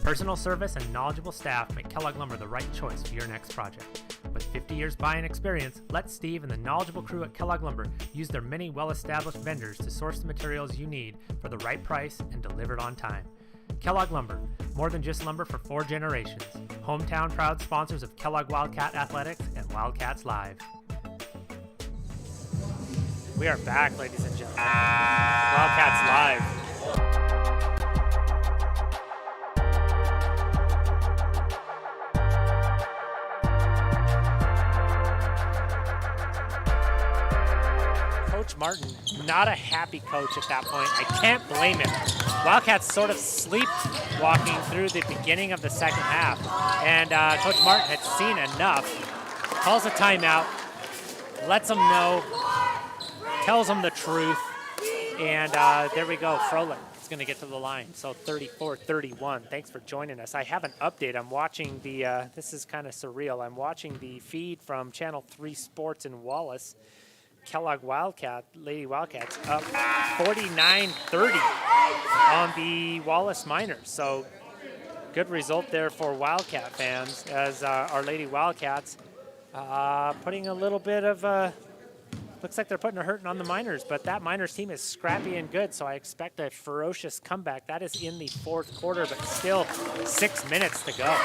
Personal service and knowledgeable staff make Kellogg Lumber the right choice for your next project. With 50 years buying experience, let Steve and the knowledgeable crew at Kellogg Lumber use their many well-established vendors to source the materials you need for the right price and delivered on time. Kellogg Lumber, more than just lumber for 4 generations. Hometown proud sponsors of Kellogg Wildcat Athletics and Wildcats Live. We are back, ladies and gentlemen. Wildcats Live. Coach Martin, not a happy coach at that point. I can't blame him. Wildcats sort of sleepwalking through the beginning of the second half. And Coach Martin had seen enough. Calls a timeout, lets them know, tells them the truth, and there we go. Froelich is going to get to the line. So 34-31. Thanks for joining us. I have an update. I'm watching the, this is kind of surreal. I'm watching the feed from Channel 3 Sports in Wallace. Kellogg Wildcat, Lady Wildcats, up 49-30 on the Wallace Miners. So good result there for Wildcat fans as our Lady Wildcats putting a little bit of looks like they're putting a hurting on the Miners, but that Miners team is scrappy and good, so I expect a ferocious comeback. That is in the 4th quarter, but still 6 minutes to go.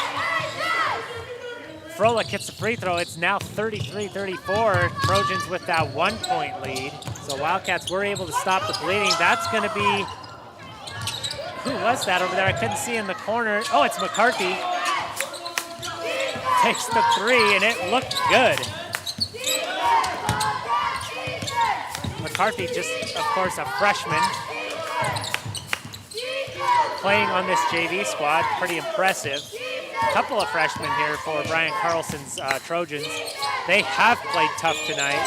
Froelich hits the free throw. It's now 33-34. Trojans with that 1-point lead. So Wildcats were able to stop the bleeding. That's going to be, who was that over there? I couldn't see in the corner. Oh, it's McCarthy. Takes the 3, and it looked good. McCarthy, just, of course, a freshman, playing on this JV squad. Pretty impressive. A couple of freshmen here for Brian Carlson's Trojans. They have played tough tonight.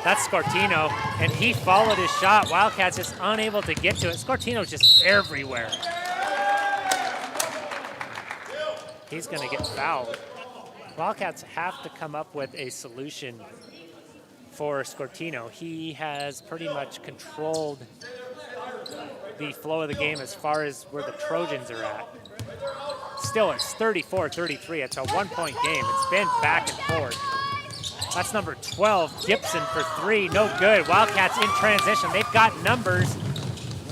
That's Scortino, and he followed his shot. Wildcats just unable to get to it. Scortino's just everywhere. He's going to get fouled. Wildcats have to come up with a solution for Scortino. He has pretty much controlled the flow of the game as far as where the Trojans are at. Still, it's 34-33. It's a 1-point game. It's been back and forth. That's number 12, Gibson for 3. No good. Wildcats in transition. They've got numbers.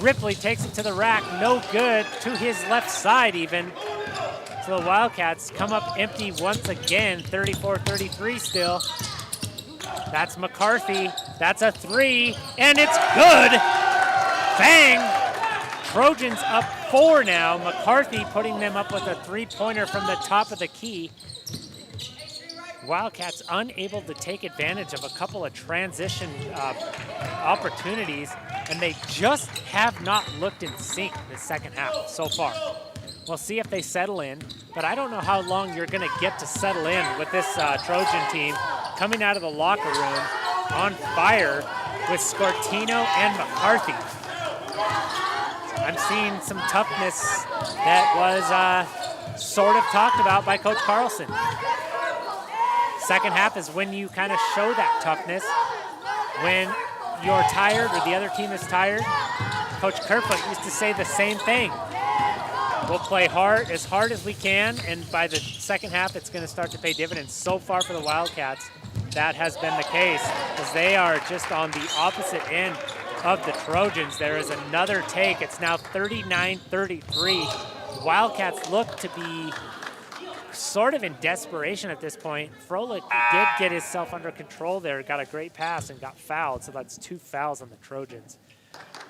Ripley takes it to the rack, no good, to his left side even. So the Wildcats come up empty once again, 34-33 still. That's McCarthy, that's a three, and it's good! Bang! Trojans up 4 now. McCarthy putting them up with a three-pointer from the top of the key. Wildcats unable to take advantage of a couple of transition opportunities, and they just have not looked in sync this second half so far. We'll see if they settle in, but I don't know how long you're going to get to settle in with this Trojan team coming out of the locker room on fire with Scortino and McCarthy. I'm seeing some toughness that was sort of talked about by Coach Carlson. Second half is when you kind of show that toughness. When you're tired or the other team is tired, Coach Kerfoot used to say the same thing. We'll play hard as we can, and by the second half, it's going to start to pay dividends. So far for the Wildcats, that has been the case, as they are just on the opposite end of the Trojans. There is another take. It's now 39-33. Wildcats look to be sort of in desperation at this point. Froelich did get himself under control there, got a great pass and got fouled, so that's 2 fouls on the Trojans.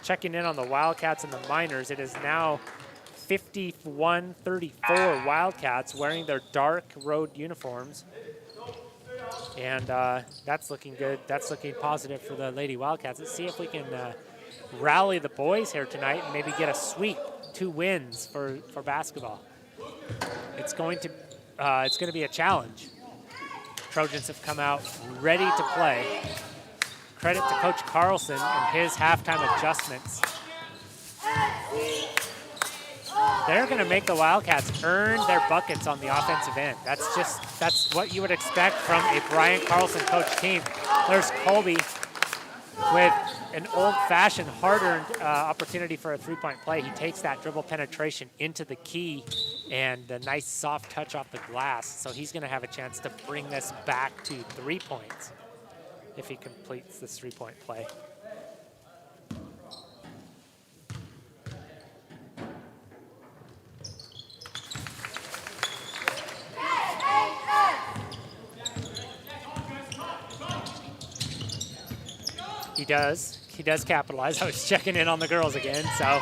Checking in on the Wildcats and the Miners, it is now 51-34 Wildcats wearing their dark road uniforms. And that's looking good. That's looking positive for the Lady Wildcats. Let's see if we can rally the boys here tonight and maybe get a sweep, 2 wins for basketball. It's going to be a challenge. Trojans have come out ready to play. Credit to Coach Carlson and his halftime adjustments. They're going to make the Wildcats earn their buckets on the offensive end. That's what you would expect from a Brian Carlson coach team. There's Colby with an old-fashioned, hard-earned opportunity for a three-point play. He takes that dribble penetration into the key and a nice soft touch off the glass. So he's going to have a chance to bring this back to 3 points if he completes this three-point play. He does capitalize. I was checking in on the girls again. So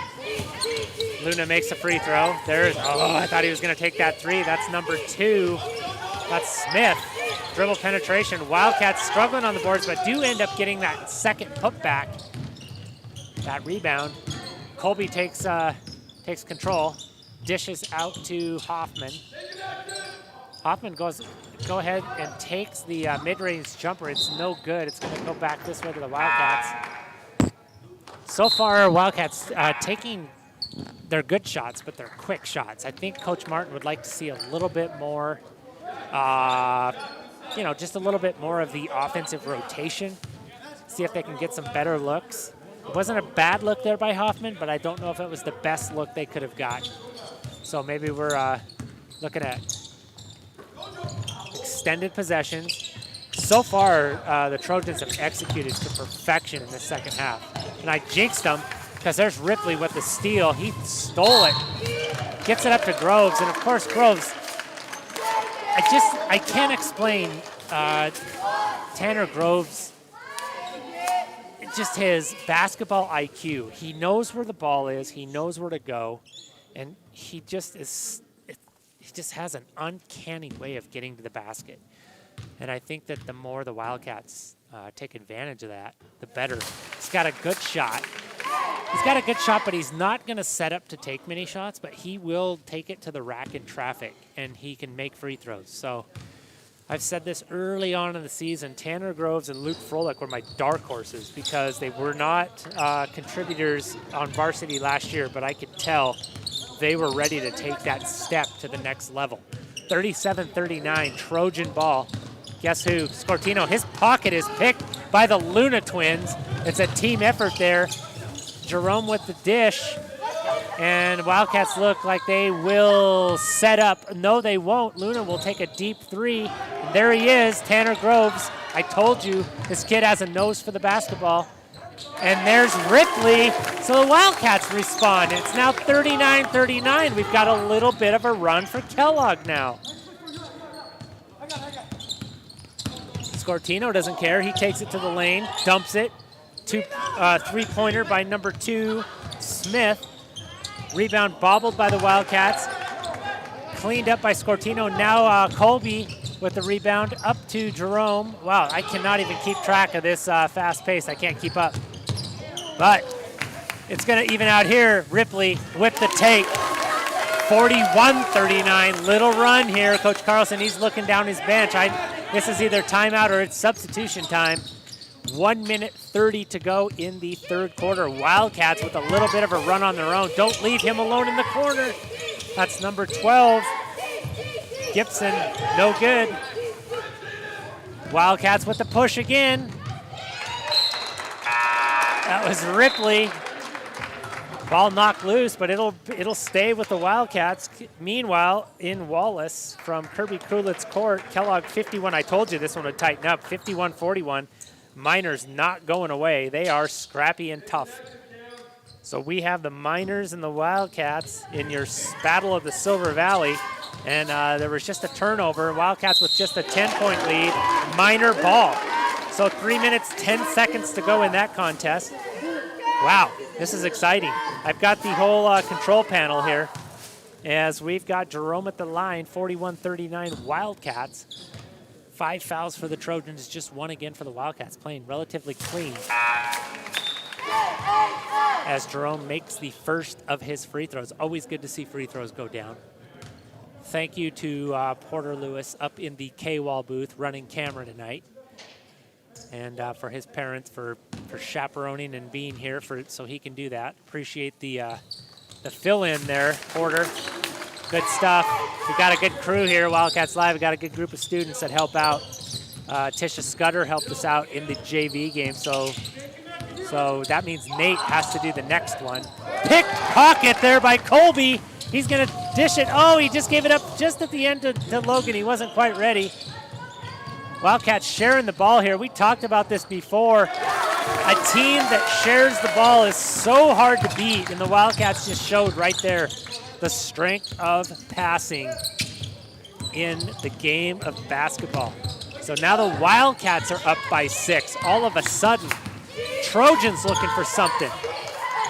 Luna makes a free throw. I thought he was going to take that three. That's number 2. That's Smith. Dribble penetration. Wildcats struggling on the boards, but do end up getting that second putback. That rebound. Colby takes control. Dishes out to Hoffman. Hoffman go ahead and takes the mid-range jumper. It's no good. It's going to go back this way to the Wildcats. So far, Wildcats taking their good shots, but they're quick shots. I think Coach Martin would like to see a little bit more, just a little bit more of the offensive rotation. See if they can get some better looks. It wasn't a bad look there by Hoffman, but I don't know if it was the best look they could have got. So maybe we're looking at extended possessions. So far, the Trojans have executed to perfection in the second half. And I jinxed them because there's Ripley with the steal. He stole it, gets it up to Groves. And of course, Groves, I can't explain Tanner Groves, just his basketball IQ. He knows where the ball is. He knows where to go. And he just has an uncanny way of getting to the basket. And I think that the more the Wildcats take advantage of that, the better. He's got a good shot. But he's not going to set up to take many shots, but he will take it to the rack in traffic, and he can make free throws. So I've said this early on in the season, Tanner Groves and Luke Froelich were my dark horses because they were not contributors on varsity last year, but I could tell they were ready to take that step to the next level. 37-39, Trojan ball. Guess who? Scortino. His pocket is picked by the Luna twins. It's a team effort there. Jerome with the dish. And Wildcats look like they will set up. No, they won't. Luna will take a deep three. And there he is, Tanner Groves. I told you, this kid has a nose for the basketball. And there's Ripley. So the Wildcats respond. It's now 39-39. We've got a little bit of a run for Kellogg now. Scortino doesn't care. He takes it to the lane, dumps it. Three-pointer by number 2, Smith. Rebound bobbled by the Wildcats. Cleaned up by Scortino. Now Colby with the rebound up to Jerome. Wow, I cannot even keep track of this fast pace. I can't keep up. But it's going to even out here. Ripley with the take. 41-39. Little run here. Coach Carlson, he's looking down his bench. This is either timeout or it's substitution time. 1 minute 30 to go in the third quarter. Wildcats with a little bit of a run on their own. Don't leave him alone in the corner. That's number 12. Gibson, no good. Wildcats with the push again. That was Ripley. Ball knocked loose, but it'll stay with the Wildcats. Meanwhile, in Wallace from Kirby Krulitz court, Kellogg 51. I told you this one would tighten up. 51-41. Miners not going away. They are scrappy and tough. So we have the Miners and the Wildcats in your battle of the Silver Valley. And there was just a turnover. Wildcats with just a 10-point lead. Miner ball. So 3 minutes, 10 seconds to go in that contest. Wow, this is exciting. I've got the whole control panel here as we've got Jerome at the line, 41-39 Wildcats. 5 fouls for the Trojans, just 1 again for the Wildcats, playing relatively clean. As Jerome makes the first of his free throws. Always good to see free throws go down. Thank you to Porter Lewis up in the K-Wall booth running camera tonight. And for his parents for chaperoning and being here so he can do that. Appreciate the fill-in there, Porter. Good stuff. We've got a good crew here, Wildcats Live. We've got a good group of students that help out. Tisha Scudder helped us out in the JV game, so that means Nate has to do the next one. Pickpocket there by Colby. He's going to dish it. Oh, he just gave it up just at the end to Logan. He wasn't quite ready. Wildcats sharing the ball here. We talked about this before. A team that shares the ball is so hard to beat, and the Wildcats just showed right there the strength of passing in the game of basketball. So now the Wildcats are up by 6. All of a sudden, Trojans looking for something.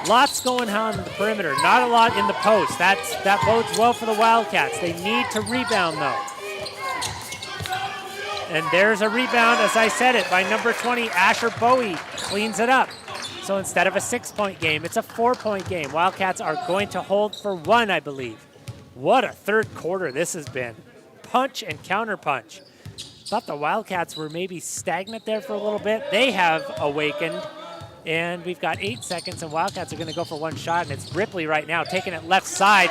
Lots going on in the perimeter, not a lot in the post. That bodes well for the Wildcats. They need to rebound though. And there's a rebound, as I said it, by number 20, Asher Bowie cleans it up. So instead of a 6-point game, it's a 4-point game. Wildcats are going to hold for 1, I believe. What a third quarter this has been. Punch and counter punch. Thought the Wildcats were maybe stagnant there for a little bit. They have awakened. And we've got 8 seconds, and Wildcats are going to go for 1 shot, and it's Ripley right now taking it left side.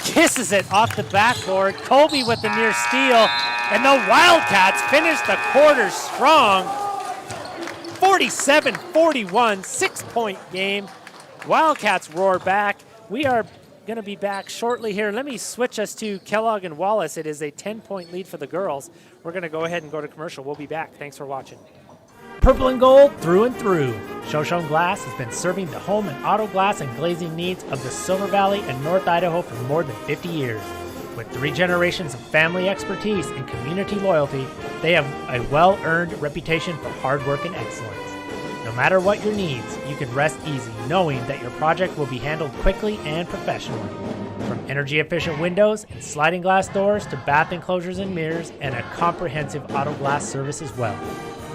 Kisses it off the backboard. Colby with the near steal, and the Wildcats finish the quarter strong. 47-41, 6-point game. Wildcats roar back. We are going to be back shortly here. Let me switch us to Kellogg and Wallace. It is a 10-point lead for the girls. We're going to go ahead and go to commercial. We'll be back. Thanks for watching. Purple and gold through and through. Shoshone Glass has been serving the home and auto glass and glazing needs of the Silver Valley and North Idaho for more than 50 years. With 3 generations of family expertise and community loyalty, they have a well-earned reputation for hard work and excellence. No matter what your needs, you can rest easy knowing that your project will be handled quickly and professionally. From energy-efficient windows and sliding glass doors to bath enclosures and mirrors, and a comprehensive auto glass service as well.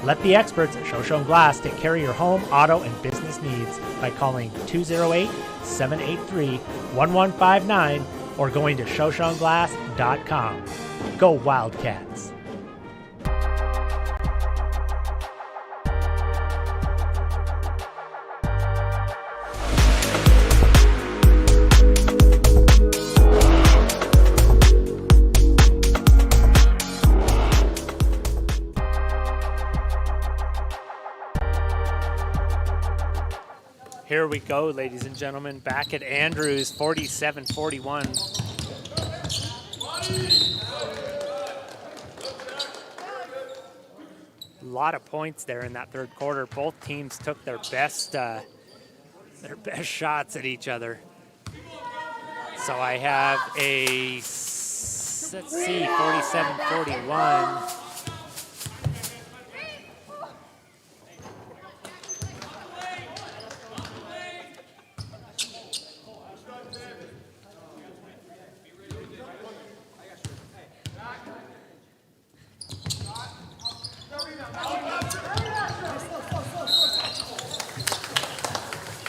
Let the experts at Shoshone Glass take care of your home, auto, and business needs by calling 208-783-1159 or going to shoshoneglass.com. Go Wildcats! Here we go, ladies and gentlemen, back at Andrews, 47-41. A lot of points there in that third quarter. Both teams took their best shots at each other. So I have a, let's see, 47-41.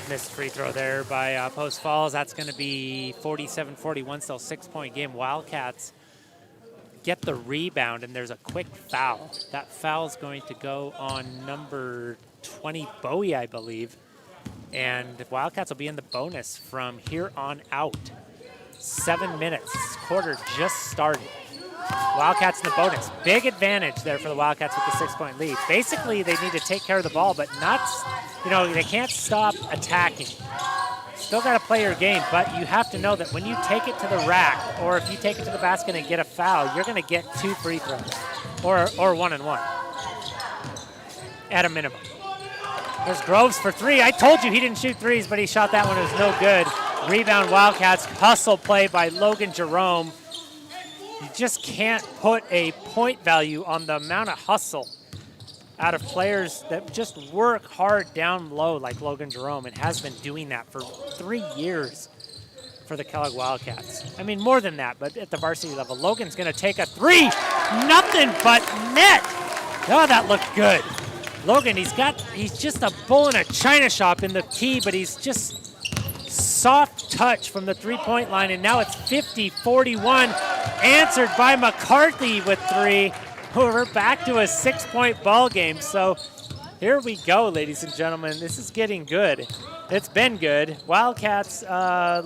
Missed free throw there by Post Falls. That's going to be 47-41, still 6-point game. Wildcats get the rebound, and there's a quick foul. That foul is going to go on number 20, Bowie, I believe. And the Wildcats will be in the bonus from here on out. 7 minutes. This quarter just started. Wildcats in the bonus. Big advantage there for the Wildcats with the 6-point lead. Basically, they need to take care of the ball, but not, they can't stop attacking. Still got to play your game, but you have to know that when you take it to the rack, or if you take it to the basket and get a foul, you're going to get 2 free throws, or 1-and-1 at a minimum. There's Groves for 3. I told you he didn't shoot threes, but he shot that one. It was no good. Rebound Wildcats. Hustle play by Logan Jerome. You just can't put a point value on the amount of hustle out of players that just work hard down low like Logan Jerome, and has been doing that for 3 years for the Kellogg Wildcats. I mean, more than that, but at the varsity level. Logan's going to take a 3. Nothing but net. Oh, that looked good. Logan, he's just a bull in a china shop in the key, but he's just soft touch from the three-point line, and now it's 50-41, answered by McCarthy with 3. We're back to a 6-point ball game. So here we go, ladies and gentlemen. This is getting good. It's been good. Wildcats,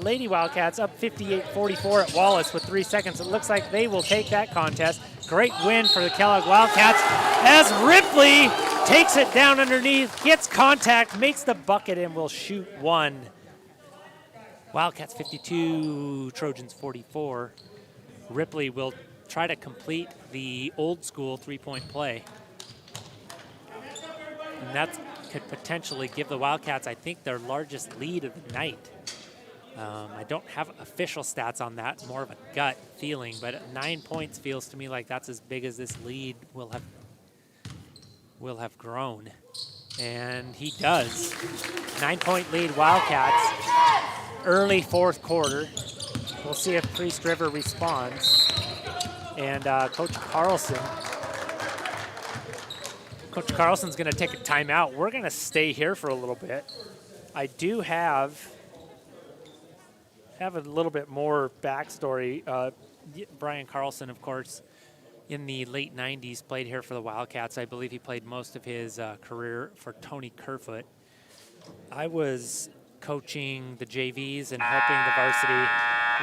Lady Wildcats up 58-44 at Wallace with 3 seconds. It looks like they will take that contest. Great win for the Kellogg Wildcats as Ripley takes it down underneath, gets contact, makes the bucket, and will shoot 1. Wildcats 52, Trojans 44. Ripley will try to complete the old school 3-point play. And that could potentially give the Wildcats, I think, their largest lead of the night. I don't have official stats on that, more of a gut feeling, but 9 points feels to me like that's as big as this lead will have grown. And he does. 9-point lead Wildcats, early fourth quarter. We'll see if Priest River responds. And Coach Carlson's going to take a timeout. We're going to stay here for a little bit. I do have a little bit more backstory. Brian Carlson, of course, in the late 90s, played here for the Wildcats. I believe he played most of his career for Tony Kerfoot. I was coaching the JVs and helping the varsity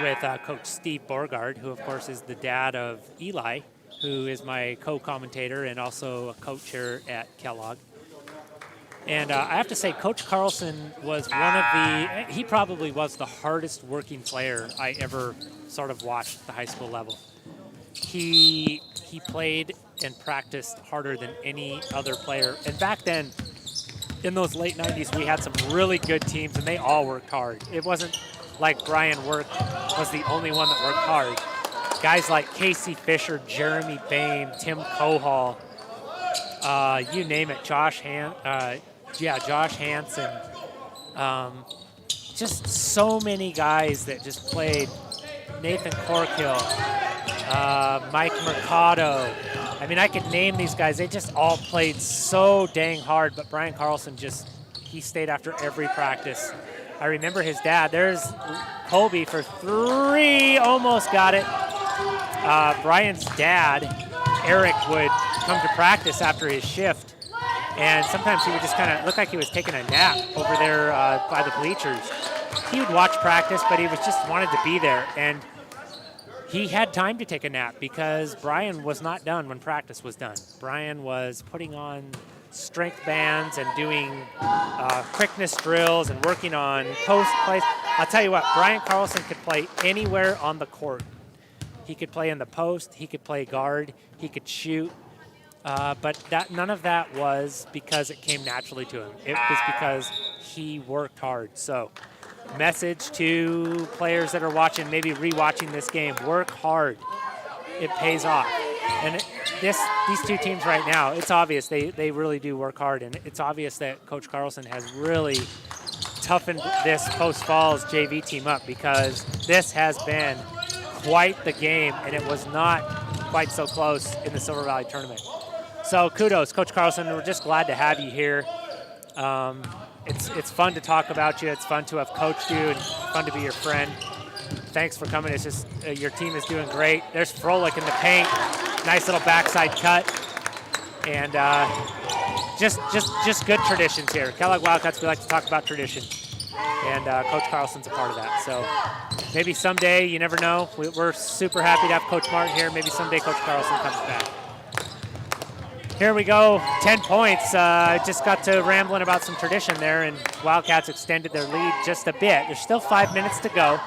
with Coach Steve Borgard, who, of course, is the dad of Eli, who is my co-commentator and also a coach here at Kellogg. And I have to say, Coach Carlson was he probably was the hardest working player I ever sort of watched at the high school level. He played and practiced harder than any other player. And back then, in those late 90s, we had some really good teams, and they all worked hard. It wasn't like Brian was the only one that worked hard. Guys like Casey Fisher, Jeremy Boehm, Tim Cohall, you name it, Josh Hansen. Just so many guys that just played. Nathan Corkill, Mike Mercado. I mean, I could name these guys. They just all played so dang hard, but Brian Carlson he stayed after every practice. I remember his dad. There's Colby for 3, almost got it. Brian's dad, Eric, would come to practice after his shift, and sometimes he would just kind of look like he was taking a nap over there by the bleachers. He would watch practice, but he was just wanted to be there, and he had time to take a nap because Brian was not done when practice was done. Brian was putting on strength bands and doing quickness drills and working on post plays. I'll tell you what, Brian Carlson could play anywhere on the court. He could play in the post, he could play guard, he could shoot. But none of that was because it came naturally to him. It was because he worked hard. So message to players that are watching, maybe rewatching this game, work hard. It pays off. And these two teams right now, it's obvious they really do work hard. And it's obvious that Coach Carlson has really toughened this Post Falls JV team up, because this has been quite the game, and it was not quite so close in the Silver Valley tournament. So kudos, Coach Carlson. We're just glad to have you here. It's fun to talk about you. It's fun to have coached you and fun to be your friend. Thanks for coming. It's just your team is doing great. There's Froelich in the paint. Nice little backside cut. And just good traditions here. Kellogg Wildcats, we like to talk about tradition. And Coach Carlson's a part of that. So maybe someday, you never know. We're super happy to have Coach Martin here. Maybe someday Coach Carlson comes back. Here we go, 10 points. Just got to rambling about some tradition there, and Wildcats extended their lead just a bit. There's still 5 minutes to go.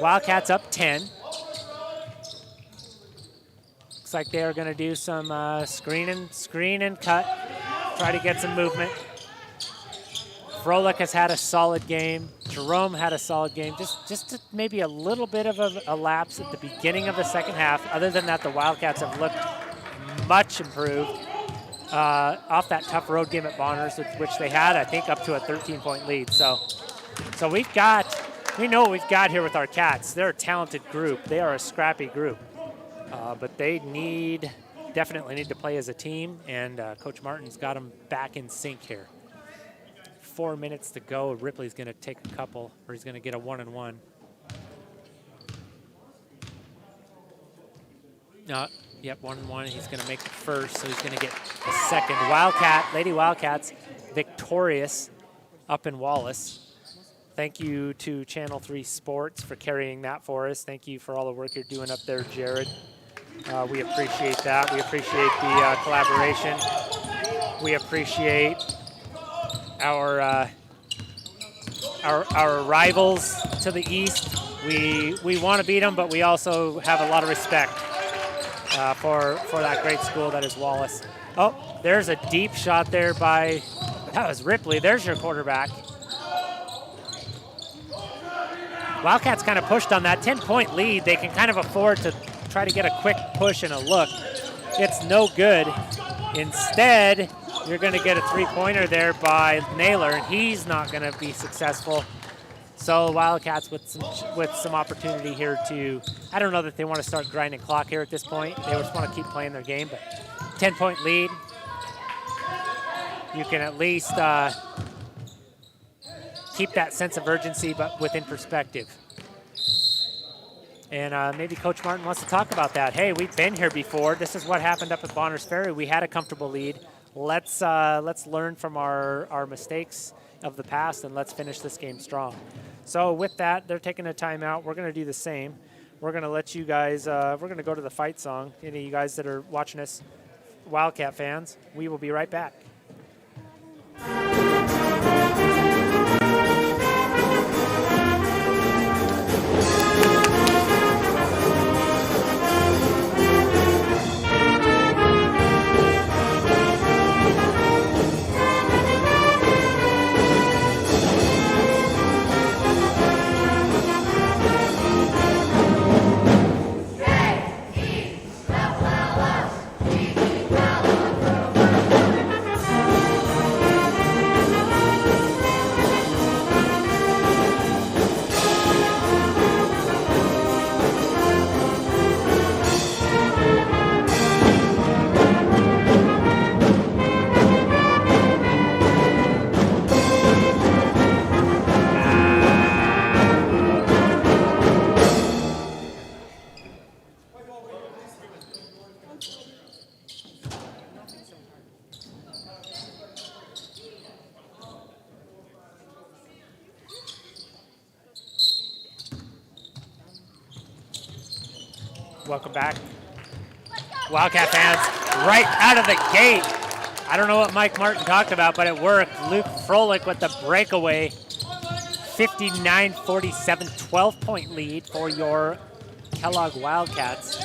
Wildcats up 10. Looks like they are going to do some screen and cut, try to get some movement. Froelich has had a solid game. Jerome had a solid game. Just maybe a little bit of a lapse at the beginning of the second half. Other than that, the Wildcats have looked much improved. Off that tough road game at Bonners, which they had, I think, up to a 13-point lead. So we know what we've got here with our Cats. They're a talented group. They are a scrappy group. But they definitely need to play as a team, and Coach Martin's got them back in sync here. 4 minutes to go. Ripley's going to take a couple, or he's going to get a 1-and-1. Yep, 1-and-1. He's going to make the first, so he's going to get the second. Lady Wildcats, victorious up in Wallace. Thank you to Channel 3 Sports for carrying that for us. Thank you for all the work you're doing up there, Jared. We appreciate that. We appreciate the collaboration. We appreciate our rivals to the east. We want to beat them, but we also have a lot of respect for that great school that is Wallace. Oh, there's a deep shot there that was Ripley. There's your quarterback. Wildcats kind of pushed on that 10-point lead. They can kind of afford to try to get a quick push and a look. It's no good. Instead, you're going to get a three-pointer there by Naylor, and he's not going to be successful. So Wildcats with some opportunity here to, I don't know that they want to start grinding clock here at this point. They just want to keep playing their game, but 10-point lead. You can at least keep that sense of urgency, but within perspective. And maybe Coach Martin wants to talk about that. Hey, we've been here before. This is what happened up at Bonners Ferry. We had a comfortable lead. Let's learn from our mistakes of the past, and let's finish this game strong. So with that, they're taking a timeout. We're going to do the same. We're going to let you guys, we're going to go to the fight song. Any of you guys that are watching us, Wildcat fans, we will be right back. Welcome back. Wildcat fans, right out of the gate. I don't know what Mike Martin talked about, but it worked. Luke Froelich with the breakaway. 59-47, 12-point lead for your Kellogg Wildcats.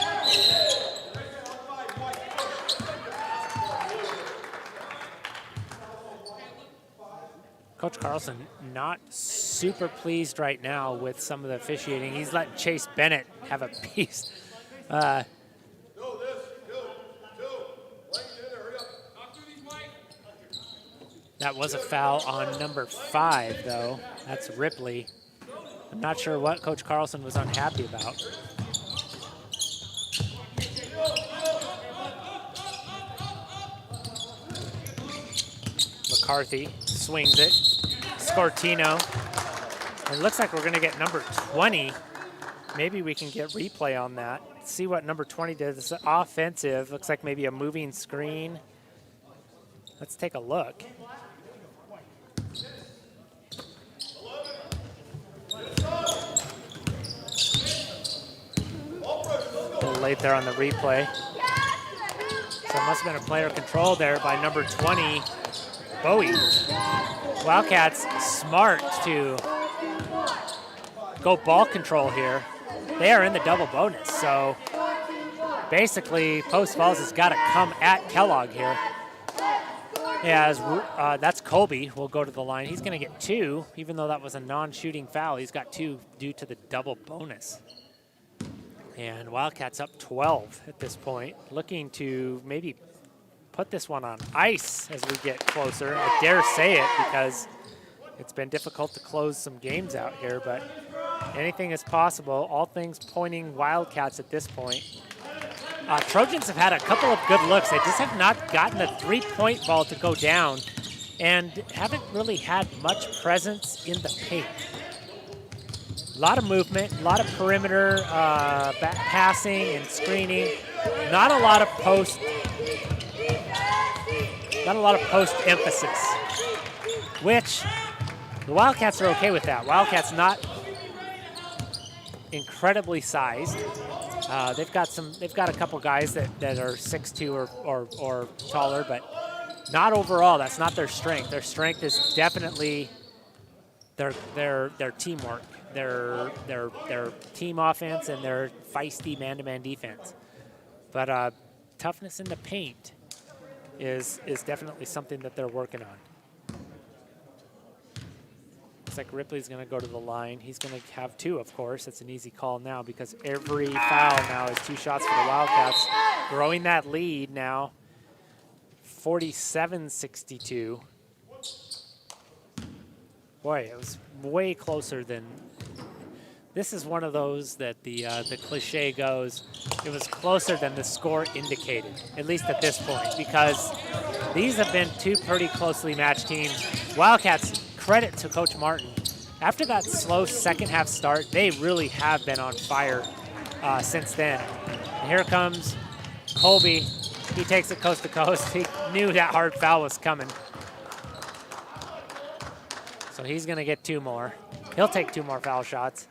Coach Carlson not super pleased right now with some of the officiating. He's letting Chase Bennett have a piece. That was a foul on number 5, though. That's Ripley. I'm not sure what Coach Carlson was unhappy about. McCarthy swings it. Scortino. It looks like we're going to get number 20. Maybe we can get replay on that. See what number 20 did. This is offensive. Looks like maybe a moving screen. Let's take a look. A little late there on the replay. So it must have been a player control there by number 20, Bowie. Wildcats smart to go ball control here. They are in the double bonus, so basically Post Falls has got to come at Kellogg here. As that's Colby will go to the line. He's going to get 2, even though that was a non-shooting foul. He's got 2 due to the double bonus. And Wildcats up 12 at this point, looking to maybe put this one on ice as we get closer. I dare say it because it's been difficult to close some games out here, but anything is possible. All things pointing Wildcats at this point. Trojans have had a couple of good looks. They just have not gotten the three-point ball to go down and haven't really had much presence in the paint. A lot of movement, a lot of perimeter back passing and screening. Not a lot of post emphasis, which the Wildcats are okay with that. Wildcats not incredibly sized. They've got a couple guys that are 6'2" or taller, but not overall. That's not their strength. Their strength is definitely their teamwork, their team offense, and their feisty man-to-man defense. But toughness in the paint is definitely something that they're working on. Looks like Ripley's going to go to the line. He's going to have 2, of course. It's an easy call now because every foul now is 2 shots for the Wildcats. Growing that lead now, 47-62. Boy, it was way closer than. This is one of those that the cliche goes, it was closer than the score indicated, at least at this point, because these have been 2 pretty closely matched teams. Wildcats, credit to Coach Martin. After that slow second half start, they really have been on fire since then. And here comes Colby. He takes it coast to coast. He knew that hard foul was coming. So he's going to get 2 more. He'll take 2 more foul shots.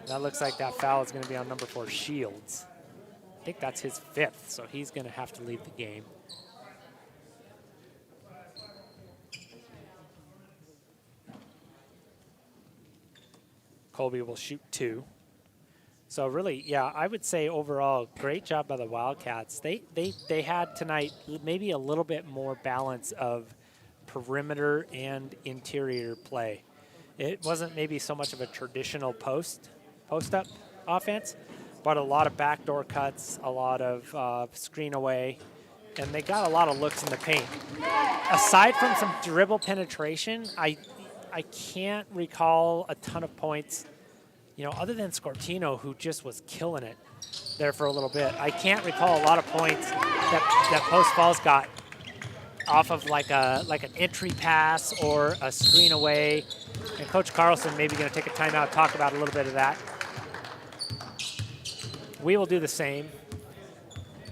That looks like that foul is going to be on number 4, Shields. I think that's his 5th, so he's going to have to leave the game. Colby will shoot 2. So really, yeah, I would say overall, great job by the Wildcats. They had tonight maybe a little bit more balance of perimeter and interior play. It wasn't maybe so much of a traditional post-up offense, but a lot of backdoor cuts, a lot of screen away, and they got a lot of looks in the paint. Aside from some dribble penetration, I can't recall a ton of points, other than Scortino, who just was killing it there for a little bit. I can't recall a lot of points that Post Falls got off of like an entry pass or a screen away. And Coach Carlson maybe going to take a timeout, talk about a little bit of that. We will do the same.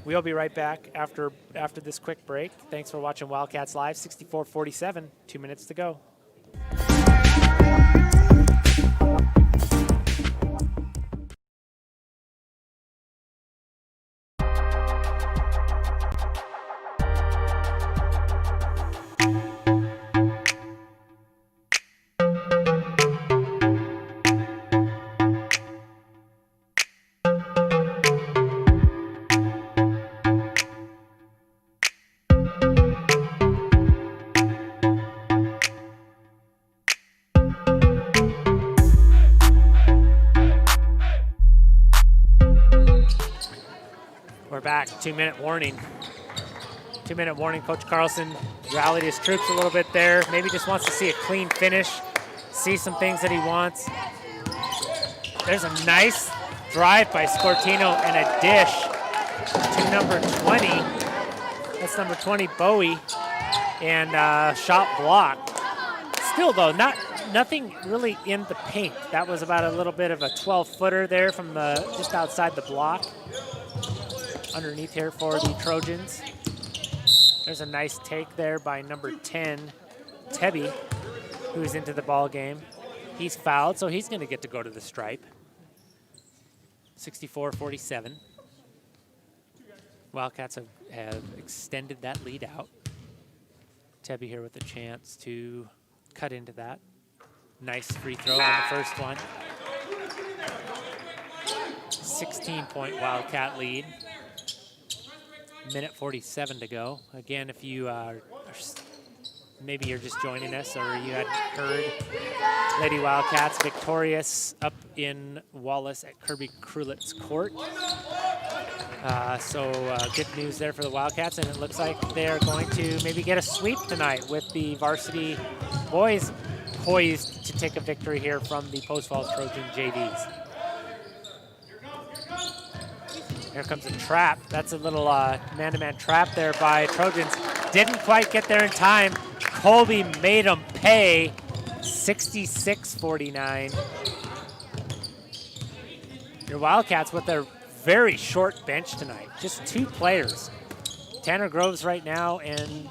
We'll be right back after this quick break. Thanks for watching Wildcats Live, 64-47, 2 minutes to go. back. 2-minute warning. 2-minute warning. Coach Carlson rallied his troops a little bit there. Maybe just wants to see a clean finish, see some things that he wants. There's a nice drive by Scortino and a dish to number 20. That's number 20, Bowie, and shot blocked. Still, though, nothing really in the paint. That was about a little bit of a 12-footer there from just outside the block. Underneath here for the Trojans. There's a nice take there by number 10, Tebby, who's into the ball game. He's fouled, so he's going to get to go to the stripe. 64-47. Wildcats have extended that lead out. Tebby here with a chance to cut into that. Nice free throw on the first one. 16-point Wildcat lead. Minute 47 to go. Again, if you maybe you're just joining us or you hadn't heard, Lady Wildcats victorious up in Wallace at Kirby Krulitz Court. So good news there for the Wildcats, and it looks like they're going to maybe get a sweep tonight with the varsity boys poised to take a victory here from the Post Falls Trojan JVs. Here comes a trap. That's a little man-to-man trap there by Trojans. Didn't quite get there in time. Colby made them pay. 66-49. Your Wildcats with their very short bench tonight. Just 2 players. Tanner Groves right now and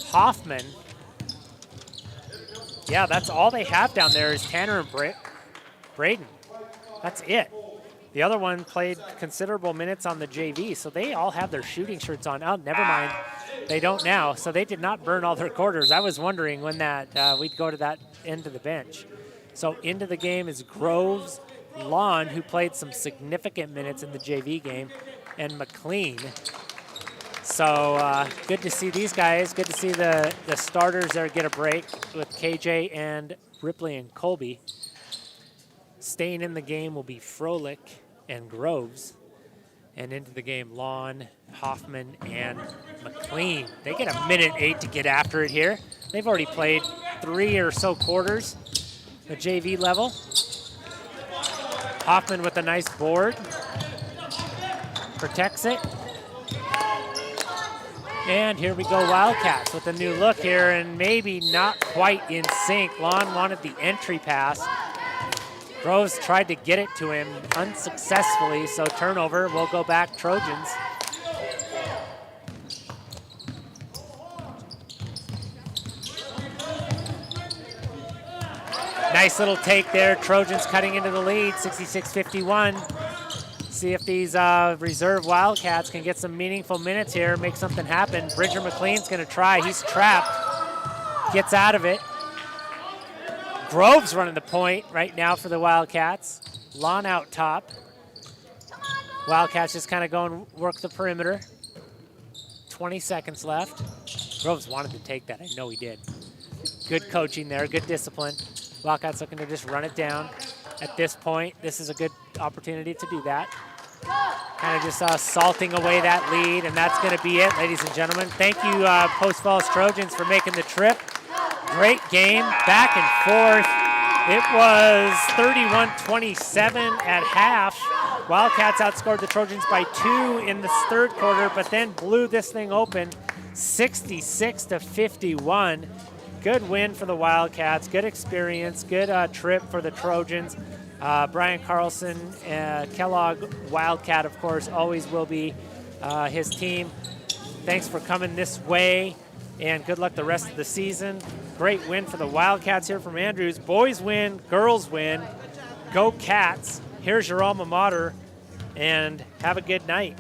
Hoffman. Yeah, that's all they have down there is Tanner and Braden. That's it. The other one played considerable minutes on the JV, so they all have their shooting shirts on. Oh, never mind. They don't now, so they did not burn all their quarters. I was wondering when that we'd go to that end of the bench. So into the game is Groves, Lon, who played some significant minutes in the JV game, and McLean. So good to see these guys. Good to see the starters there get a break with KJ and Ripley and Colby. Staying in the game will be Froelich and Groves. And into the game, Lon, Hoffman, and McLean. They get a minute 8 to get after it here. They've already played 3 or so quarters at JV level. Hoffman with a nice board. Protects it. And here we go, Wildcats with a new look here, and maybe not quite in sync. Lon wanted the entry pass. Groves tried to get it to him unsuccessfully, so turnover will go back Trojans. Nice little take there. Trojans cutting into the lead, 66-51. See if these reserve Wildcats can get some meaningful minutes here, make something happen. Bridger McLean's gonna try, he's trapped, gets out of it. Groves running the point right now for the Wildcats. Lon out top. Wildcats just kind of going work the perimeter. 20 seconds left. Groves wanted to take that, I know he did. Good coaching there, good discipline. Wildcats looking to just run it down. At this point, this is a good opportunity to do that. Kind of just salting away that lead, and that's gonna be it, ladies and gentlemen. Thank you, Post Falls Trojans, for making the trip. Great game, back and forth. It was 31-27 at half. Wildcats outscored the Trojans by 2 in the third quarter, but then blew this thing open 66-51. Good win for the Wildcats, good experience, good trip for the Trojans. Brian Carlson, Kellogg Wildcat, of course, always will be his team. Thanks for coming this way, and good luck the rest of the season. Great win for the Wildcats here from Andrews. Boys win, girls win. Go Cats. Here's your alma mater, and have a good night.